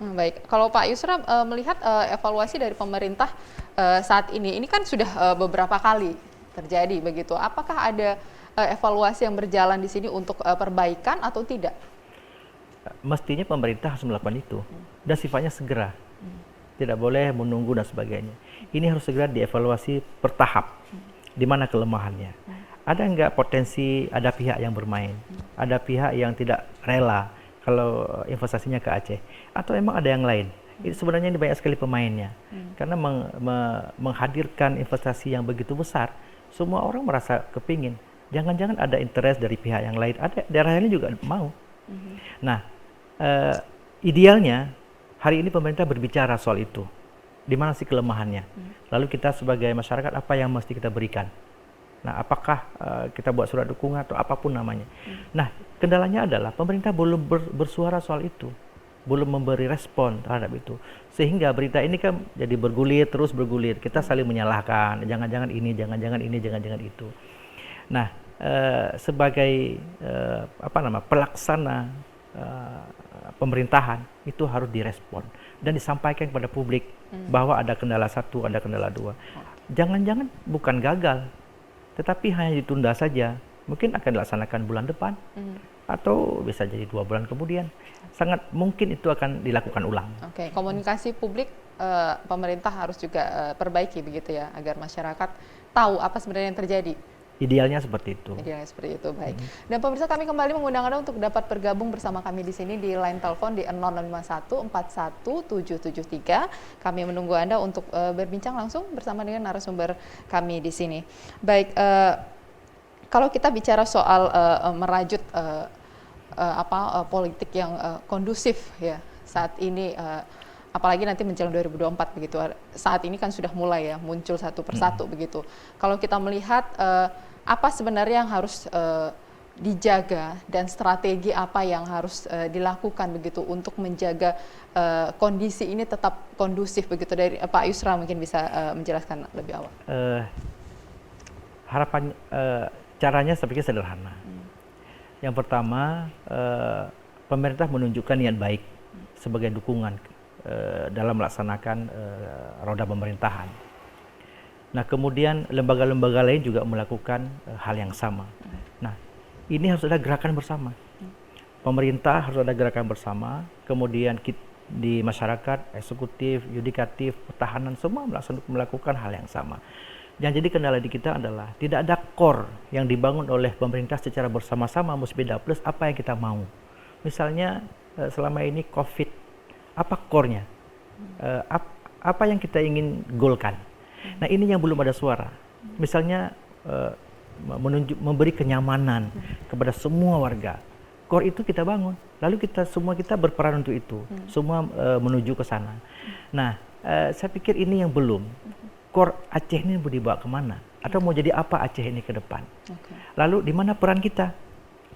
Baik, kalau Pak Yusra melihat evaluasi dari pemerintah saat ini kan sudah beberapa kali terjadi begitu. Apakah ada evaluasi yang berjalan di sini untuk perbaikan atau tidak? Mestinya pemerintah harus melakukan itu dan sifatnya segera, tidak boleh menunggu dan sebagainya. Ini harus segera dievaluasi bertahap, di mana kelemahannya. ada nggak potensi ada pihak yang bermain, ada pihak yang tidak rela kalau investasinya ke Aceh, atau emang ada yang lain? Itu sebenarnya ini banyak sekali pemainnya, karena menghadirkan investasi yang begitu besar, semua orang merasa kepingin. Jangan-jangan ada interest dari pihak yang lain, ada daerah lain juga mau. Nah, idealnya hari ini pemerintah berbicara soal itu. Di mana sih kelemahannya? Lalu kita sebagai masyarakat apa yang mesti kita berikan? Nah, apakah kita buat surat dukungan atau apapun namanya? Nah, kendalanya adalah pemerintah belum bersuara soal itu, belum memberi respon terhadap itu, sehingga berita ini kan jadi terus bergulir. Kita saling menyalahkan, jangan-jangan ini, jangan-jangan ini, jangan-jangan itu. Nah, sebagai pelaksana pemerintahan itu harus direspon dan disampaikan kepada publik bahwa ada kendala satu, ada kendala dua. Jangan-jangan bukan gagal, tetapi hanya ditunda saja. Mungkin akan dilaksanakan bulan depan atau bisa jadi 2 bulan kemudian. Sangat mungkin itu akan dilakukan ulang. Oke, komunikasi publik pemerintah harus juga perbaiki begitu ya, agar masyarakat tahu apa sebenarnya yang terjadi. Idealnya seperti itu. Idealnya seperti itu, baik. Dan pemirsa, kami kembali mengundang Anda untuk dapat bergabung bersama kami di sini di line telepon di 0651 41773. Kami menunggu Anda untuk berbincang langsung bersama dengan narasumber kami di sini. Baik, kalau kita bicara soal merajut politik yang kondusif ya saat ini, apalagi nanti menjelang 2024 begitu. Saat ini kan sudah mulai ya muncul satu persatu begitu. Kalau kita melihat apa sebenarnya yang harus dijaga dan strategi apa yang harus dilakukan begitu untuk menjaga kondisi ini tetap kondusif begitu, dari Pak Yusra mungkin bisa menjelaskan lebih awal. Harapan caranya saya pikir sederhana. Yang pertama, pemerintah menunjukkan niat baik sebagai dukungan dalam melaksanakan roda pemerintahan. Nah, kemudian lembaga-lembaga lain juga melakukan hal yang sama. Nah, ini harus ada gerakan bersama. Pemerintah harus ada gerakan bersama, kemudian di masyarakat, eksekutif, yudikatif, pertahanan, semua melakukan hal yang sama. Yang jadi kendala di kita adalah tidak ada core yang dibangun oleh pemerintah secara bersama-sama, Musbidah plus apa yang kita mau. Misalnya selama ini COVID, apa core-nya? Apa yang kita ingin goalkan? Nah, ini yang belum ada suara. Misalnya memberi kenyamanan kepada semua warga. Core itu kita bangun. Lalu semua kita berperan untuk itu. Semua menuju ke sana. Nah, saya pikir ini yang belum. Core Aceh ini mau dibawa kemana? Atau mau jadi apa Aceh ini ke depan? Lalu di mana peran kita?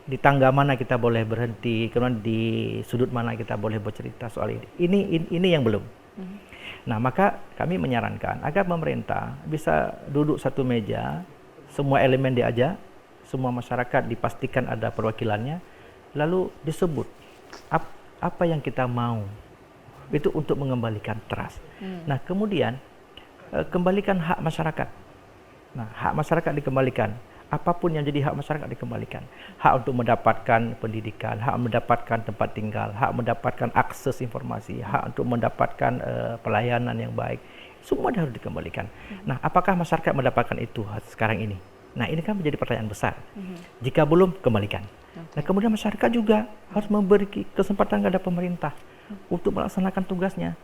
Di tangga mana kita boleh berhenti? Kemudian di sudut mana kita boleh bercerita soal ini? Ini yang belum. Nah, maka kami menyarankan agar pemerintah bisa duduk satu meja, semua elemen diajak, semua masyarakat dipastikan ada perwakilannya, lalu disebut apa yang kita mau. Itu untuk mengembalikan trust. Nah, kemudian kembalikan hak masyarakat. Nah, hak masyarakat dikembalikan. Apapun yang jadi hak masyarakat dikembalikan. Hak untuk mendapatkan pendidikan, hak mendapatkan tempat tinggal, hak mendapatkan akses informasi, hak untuk mendapatkan pelayanan yang baik. Semua harus dikembalikan. Nah, apakah masyarakat mendapatkan itu sekarang ini? Nah, ini kan menjadi pertanyaan besar. Jika belum, kembalikan. Nah, kemudian masyarakat juga harus memberi kesempatan kepada pemerintah untuk melaksanakan tugasnya.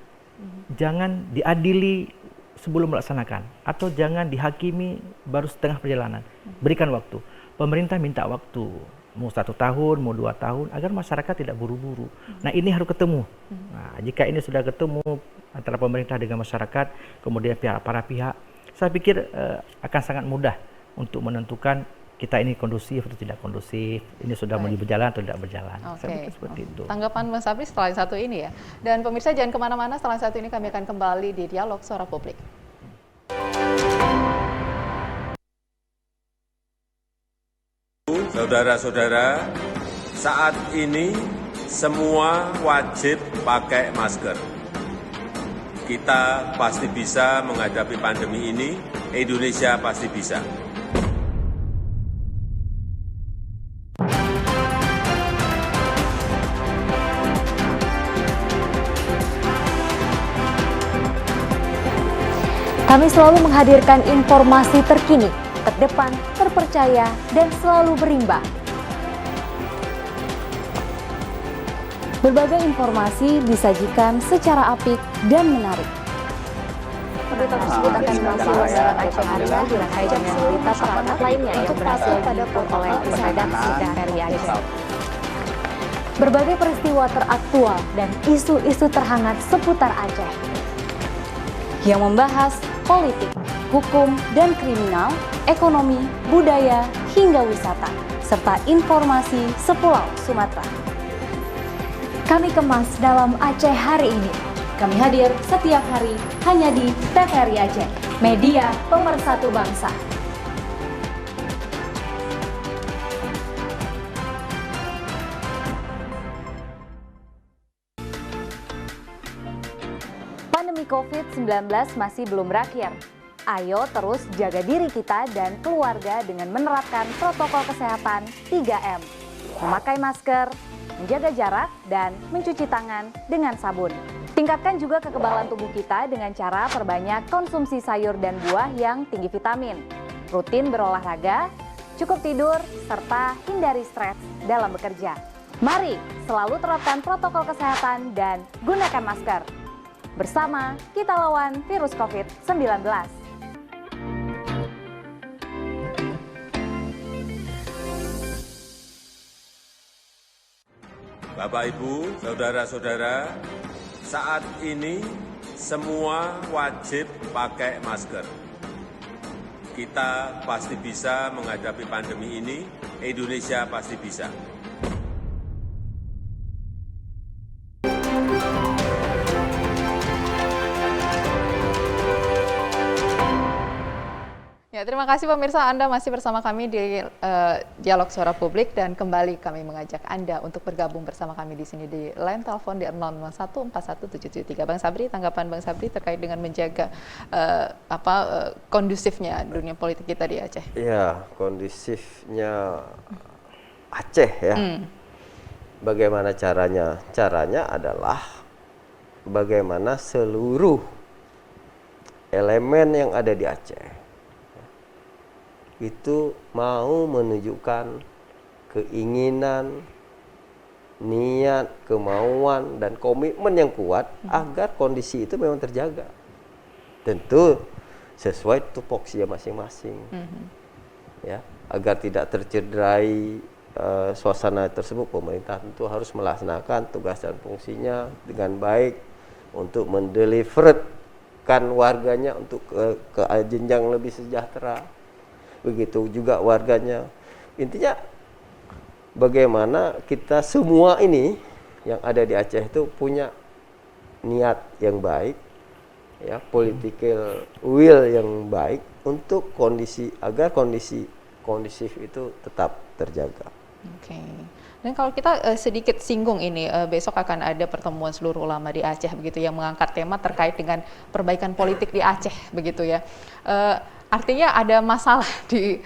Jangan diadili sebelum melaksanakan, atau jangan dihakimi baru setengah perjalanan. Berikan waktu. Pemerintah minta waktu, mau 1 tahun, mau 2 tahun, agar masyarakat tidak buru-buru. Nah, ini harus ketemu. Nah, jika ini sudah ketemu antara pemerintah dengan masyarakat, kemudian para pihak, saya pikir akan sangat mudah untuk menentukan kita ini kondusif atau tidak kondusif, ini sudah mau berjalan atau tidak berjalan. Saya pikir seperti itu. Tanggapan Mas Sapri setelah yang satu ini ya. Dan pemirsa jangan kemana-mana, setelah satu ini kami akan kembali di Dialog Suara Publik. Saudara-saudara, saat ini semua wajib pakai masker. Kita pasti bisa menghadapi pandemi ini, Indonesia pasti bisa. Kami selalu menghadirkan informasi terkini terdepan, terpercaya, dan selalu berimbang. Berbagai informasi disajikan secara apik dan menarik. Berita tersebut akan masih dalam Aceh Area dirangkai dengan berita perangkat lainnya yang berhasil didapur oleh tim redaksi dari Aceh. Berbagai peristiwa teraktual dan isu-isu terhangat seputar Aceh yang membahas politik, hukum dan kriminal, ekonomi, budaya, hingga wisata, serta informasi sepulau Sumatera. Kami kemas dalam Aceh hari ini. Kami hadir setiap hari hanya di TVRI Aceh, media pemersatu bangsa. Pandemi COVID-19 masih belum berakhir. Ayo terus jaga diri kita dan keluarga dengan menerapkan protokol kesehatan 3M. Memakai masker, menjaga jarak, dan mencuci tangan dengan sabun. Tingkatkan juga kekebalan tubuh kita dengan cara perbanyak konsumsi sayur dan buah yang tinggi vitamin. Rutin berolahraga, cukup tidur, serta hindari stres dalam bekerja. Mari selalu terapkan protokol kesehatan dan gunakan masker. Bersama kita lawan virus COVID-19. Bapak, Ibu, saudara-saudara, saat ini semua wajib pakai masker. Kita pasti bisa menghadapi pandemi ini, Indonesia pasti bisa. Ya, terima kasih pemirsa, Anda masih bersama kami di Dialog Suara Publik, dan kembali kami mengajak Anda untuk bergabung bersama kami di sini di line telepon di 0514173. Bang Sabri, tanggapan Bang Sabri terkait dengan menjaga kondusifnya dunia politik kita di Aceh. Ya, kondusifnya Aceh ya. Bagaimana caranya? Caranya adalah bagaimana seluruh elemen yang ada di Aceh itu mau menunjukkan keinginan, niat, kemauan, dan komitmen yang kuat agar kondisi itu memang terjaga. Tentu sesuai tupoksinya masing-masing, ya, agar tidak tercederai suasana tersebut. Pemerintah tentu harus melaksanakan tugas dan fungsinya dengan baik untuk mendeliverkan warganya untuk ke jenjang lebih sejahtera. Begitu juga warganya. Intinya bagaimana kita semua ini yang ada di Aceh itu punya niat yang baik, ya, political will yang baik untuk agar kondisi kondisif itu tetap terjaga. Oke. Dan kalau kita sedikit singgung ini, besok akan ada pertemuan seluruh ulama di Aceh begitu yang mengangkat tema terkait dengan perbaikan politik di Aceh begitu ya. Artinya ada masalah di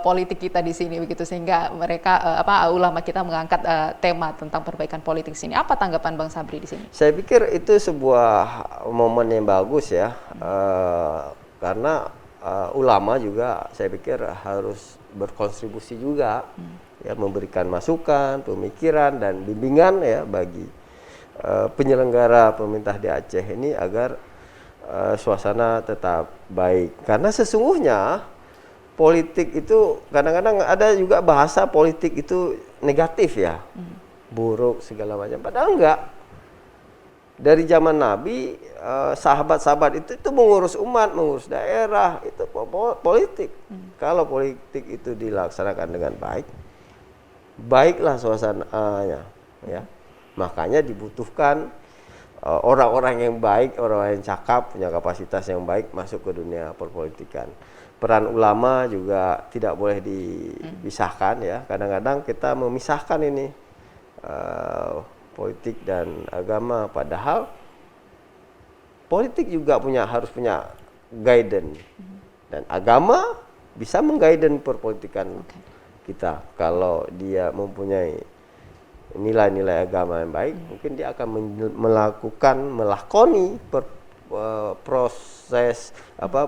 politik kita di sini begitu, sehingga mereka ulama kita mengangkat tema tentang perbaikan politik di sini. Apa tanggapan Bang Sabri di sini? Saya pikir itu sebuah momen yang bagus ya, karena ulama juga saya pikir harus berkontribusi juga, ya, memberikan masukan, pemikiran dan bimbingan ya bagi penyelenggara pemerintah di Aceh ini agar suasana tetap baik. Karena sesungguhnya politik itu kadang-kadang ada juga bahasa politik itu negatif ya, buruk segala macam. Padahal enggak. Dari zaman Nabi, sahabat-sahabat itu mengurus umat, mengurus daerah, itu politik. Kalau politik itu dilaksanakan dengan baik, baiklah suasananya, ya. Makanya dibutuhkan orang-orang yang baik, orang-orang yang cakap, punya kapasitas yang baik masuk ke dunia perpolitikan. Peran ulama juga tidak boleh dipisahkan ya. Kadang-kadang kita memisahkan ini politik dan agama, padahal politik juga harus punya guidance, dan agama bisa mengguidance perpolitikan kita. Kalau dia mempunyai nilai-nilai agama yang baik, mungkin dia akan melakoni proses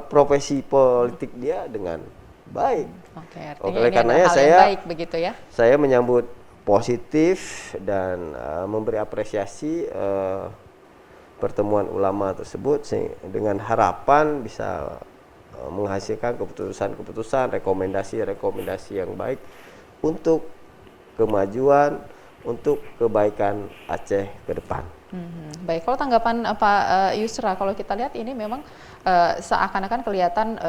profesi politik dia dengan baik. Oke, artinya Oleh ini karenanya adalah hal yang baik begitu ya. Saya menyambut positif dan memberi apresiasi pertemuan ulama tersebut dengan harapan bisa menghasilkan keputusan-keputusan, rekomendasi-rekomendasi yang baik untuk kemajuan, untuk kebaikan Aceh ke depan. Baik, kalau tanggapan Pak Yusra, kalau kita lihat ini memang seakan-akan kelihatan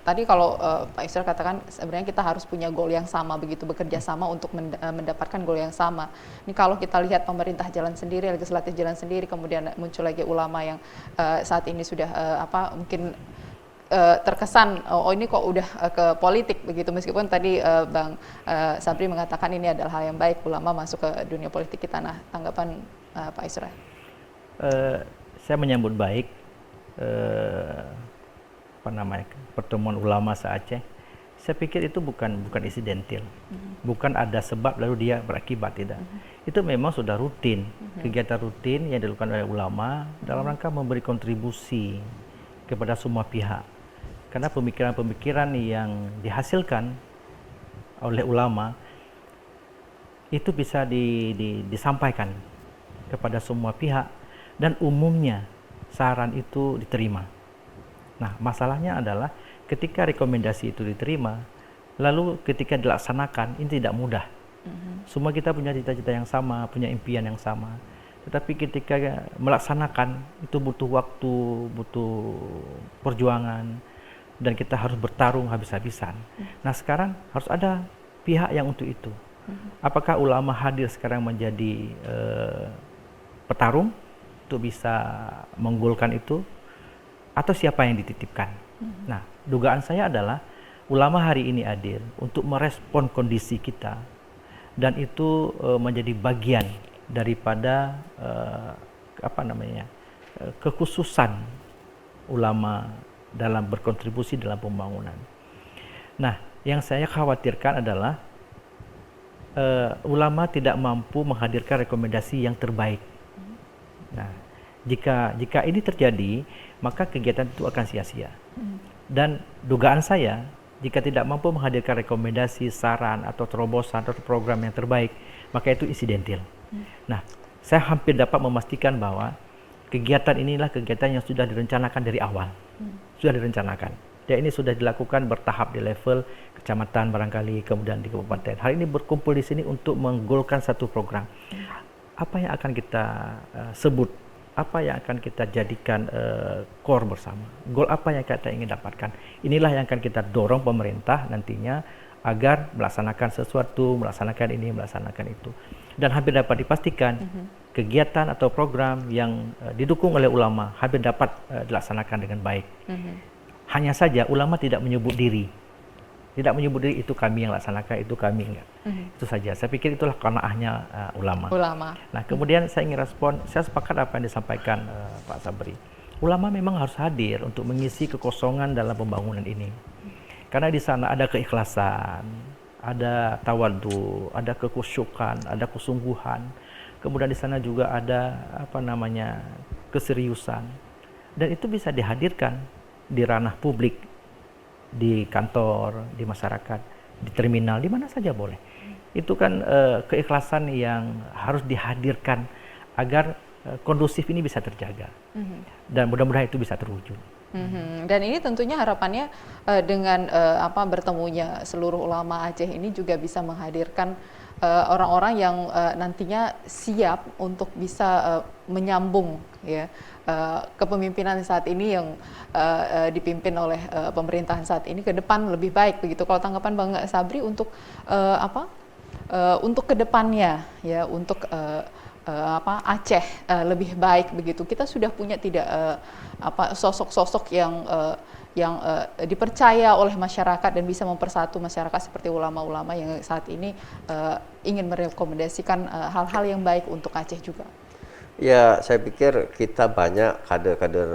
tadi kalau Pak Yusra katakan sebenarnya kita harus punya goal yang sama begitu, bekerja sama untuk mendapatkan goal yang sama. Ini kalau kita lihat pemerintah jalan sendiri, legislatif jalan sendiri, kemudian muncul lagi ulama yang saat ini sudah mungkin terkesan ini kok udah ke politik begitu, meskipun tadi Bang Sabri mengatakan ini adalah hal yang baik ulama masuk ke dunia politik kita. Nah, tanggapan Pak Yusra? Saya menyambut baik pertemuan ulama se-Aceh. Saya pikir itu bukan insidental, bukan ada sebab lalu dia berakibat, tidak. Itu memang sudah rutin, kegiatan rutin yang dilakukan oleh ulama dalam rangka memberi kontribusi kepada semua pihak. Karena pemikiran-pemikiran yang dihasilkan oleh ulama itu bisa disampaikan kepada semua pihak dan umumnya saran itu diterima. Nah, masalahnya adalah ketika rekomendasi itu diterima, lalu ketika dilaksanakan ini tidak mudah. Semua kita punya cita-cita yang sama, punya impian yang sama. Tetapi ketika melaksanakan itu butuh waktu, butuh perjuangan, dan kita harus bertarung habis-habisan. Nah, sekarang harus ada pihak yang untuk itu. Apakah ulama hadir sekarang menjadi petarung untuk bisa menggolkan itu, atau siapa yang dititipkan? Nah, dugaan saya adalah ulama hari ini hadir untuk merespon kondisi kita, dan itu menjadi bagian daripada kekhususan ulama dalam berkontribusi dalam pembangunan. Nah, yang saya khawatirkan adalah ulama tidak mampu menghadirkan rekomendasi yang terbaik. Nah, jika ini terjadi, maka kegiatan itu akan sia-sia. Dan dugaan saya, jika tidak mampu menghadirkan rekomendasi, saran, atau terobosan, atau program yang terbaik, maka itu insidental. Nah, saya hampir dapat memastikan bahwa kegiatan inilah kegiatan yang sudah direncanakan dari awal. Sudah direncanakan. Dan ini sudah dilakukan bertahap di level kecamatan barangkali, kemudian di kabupaten. Hari ini berkumpul di sini untuk menggolkan satu program. Apa yang akan kita sebut? Apa yang akan kita jadikan core bersama? Goal apa yang kita ingin dapatkan? Inilah yang akan kita dorong pemerintah nantinya agar melaksanakan sesuatu, melaksanakan ini, melaksanakan itu. Dan hampir dapat dipastikan kegiatan atau program yang didukung oleh ulama hampir dapat dilaksanakan dengan baik. Hanya saja ulama tidak menyebut diri. Tidak menyebut diri itu kami yang laksanakan, itu kami enggak. Itu saja. Saya pikir itulah qanaahnya ulama. Nah, kemudian saya ingin respon, saya sepakat apa yang disampaikan Pak Sabri. Ulama memang harus hadir untuk mengisi kekosongan dalam pembangunan ini. Karena di sana ada keikhlasan, ada tawadhu, ada kekhusyukan, ada kesungguhan. Kemudian di sana juga ada keseriusan. Dan itu bisa dihadirkan di ranah publik, di kantor, di masyarakat, di terminal, di mana saja boleh. Itu kan keikhlasan yang harus dihadirkan agar kondusif ini bisa terjaga. Dan mudah-mudahan itu bisa terwujud. Dan ini tentunya harapannya dengan bertemunya seluruh ulama Aceh ini juga bisa menghadirkan orang-orang yang nantinya siap untuk bisa menyambung ya kepemimpinan saat ini yang dipimpin oleh pemerintahan saat ini ke depan lebih baik begitu. Kalau tanggapan Bang Sabri untuk untuk kedepannya ya, untuk Aceh lebih baik begitu. Kita sudah punya tidak sosok-sosok yang dipercaya oleh masyarakat dan bisa mempersatu masyarakat seperti ulama-ulama yang saat ini ingin merekomendasikan hal-hal yang baik untuk Aceh juga. Ya, saya pikir kita banyak kader-kader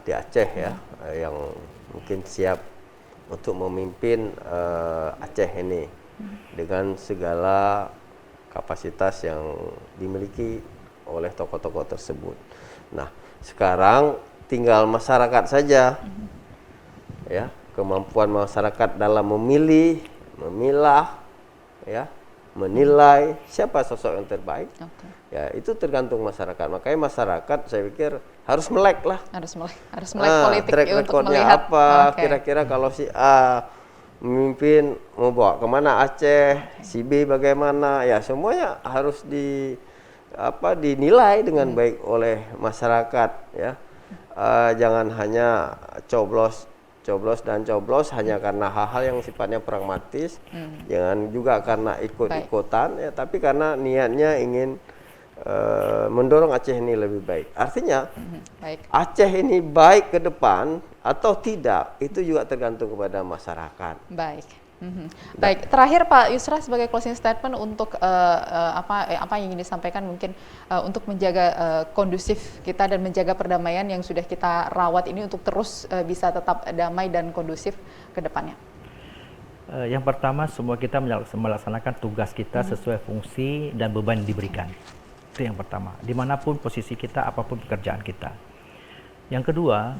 di Aceh ya yang mungkin siap untuk memimpin Aceh ini dengan segala kapasitas yang dimiliki oleh tokoh-tokoh tersebut. Nah, sekarang tinggal masyarakat saja ya kemampuan masyarakat dalam memilih, memilah, ya, menilai siapa sosok yang terbaik. Ya, itu tergantung masyarakat. Makanya masyarakat saya pikir harus melek lah. Harus melek politik track ya, untuk recordnya melihat apa, kira-kira kalau si A memimpin mau bawa kemana Aceh, si B bagaimana, ya semuanya harus dinilai dengan baik oleh masyarakat, ya. Jangan hanya coblos hanya karena hal-hal yang sifatnya pragmatis, jangan juga karena ikut-ikutan, ya, tapi karena niatnya ingin mendorong Aceh ini lebih baik. Artinya Aceh ini baik ke depan atau tidak itu juga tergantung kepada masyarakat. Baik. Baik, terakhir Pak Yusra sebagai closing statement untuk apa yang ingin disampaikan mungkin untuk menjaga kondusif kita dan menjaga perdamaian yang sudah kita rawat ini untuk terus bisa tetap damai dan kondusif ke depannya. Yang pertama, semua kita melaksanakan tugas kita sesuai fungsi dan beban yang diberikan. Itu yang pertama, dimanapun posisi kita, apapun pekerjaan kita. Yang kedua,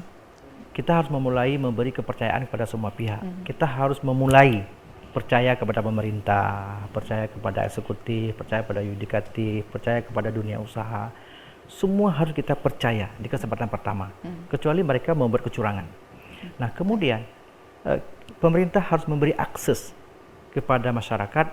kita harus memulai memberi kepercayaan kepada semua pihak. Kita harus memulai percaya kepada pemerintah, percaya kepada eksekutif, percaya kepada yudikatif, percaya kepada dunia usaha. Semua harus kita percaya di kesempatan pertama, kecuali mereka membuat kecurangan. Nah, kemudian pemerintah harus memberi akses kepada masyarakat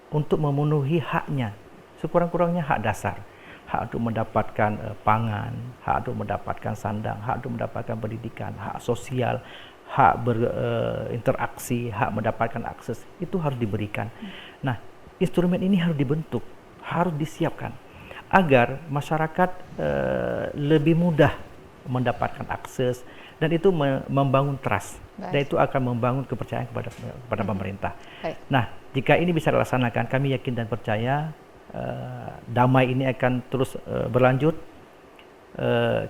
untuk memenuhi haknya, sekurang-kurangnya hak dasar. Hak untuk mendapatkan pangan, hak untuk mendapatkan sandang, hak untuk mendapatkan pendidikan, hak sosial, hak berinteraksi, hak mendapatkan akses, itu harus diberikan. Nah, instrumen ini harus dibentuk, harus disiapkan, agar masyarakat lebih mudah mendapatkan akses, dan itu membangun trust. Dan itu akan membangun kepercayaan kepada pemerintah. Nah, jika ini bisa dilaksanakan, kami yakin dan percaya damai ini akan terus berlanjut.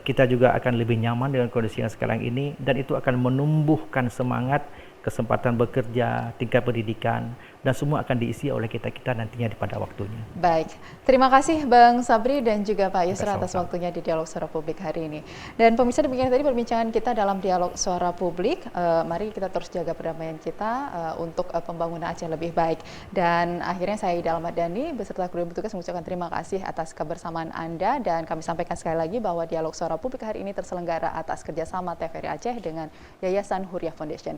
Kita juga akan lebih nyaman dengan kondisi yang sekarang ini, dan itu akan menumbuhkan semangat, kesempatan bekerja, tingkat pendidikan, dan semua akan diisi oleh kita-kita nantinya pada waktunya. Baik, terima kasih Bang Sabri dan juga Pak Yusra atas waktunya di Dialog Suara Publik hari ini. Dan pemirsa, demikian tadi perbincangan kita dalam Dialog Suara Publik. Mari kita terus jaga perdamaian kita untuk pembangunan Aceh lebih baik. Dan akhirnya saya Ida Almadani beserta kru bertugas mengucapkan terima kasih atas kebersamaan Anda, dan kami sampaikan sekali lagi bahwa Dialog Suara Publik hari ini terselenggara atas kerjasama TVRI Aceh dengan Yayasan Huriah Foundation.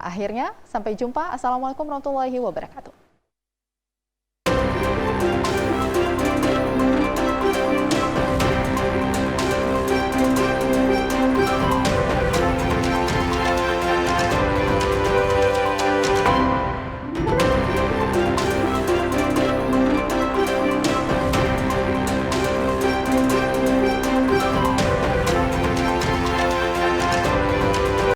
Akhirnya, sampai jumpa. Assalamualaikum warahmatullahi wabarakatuh.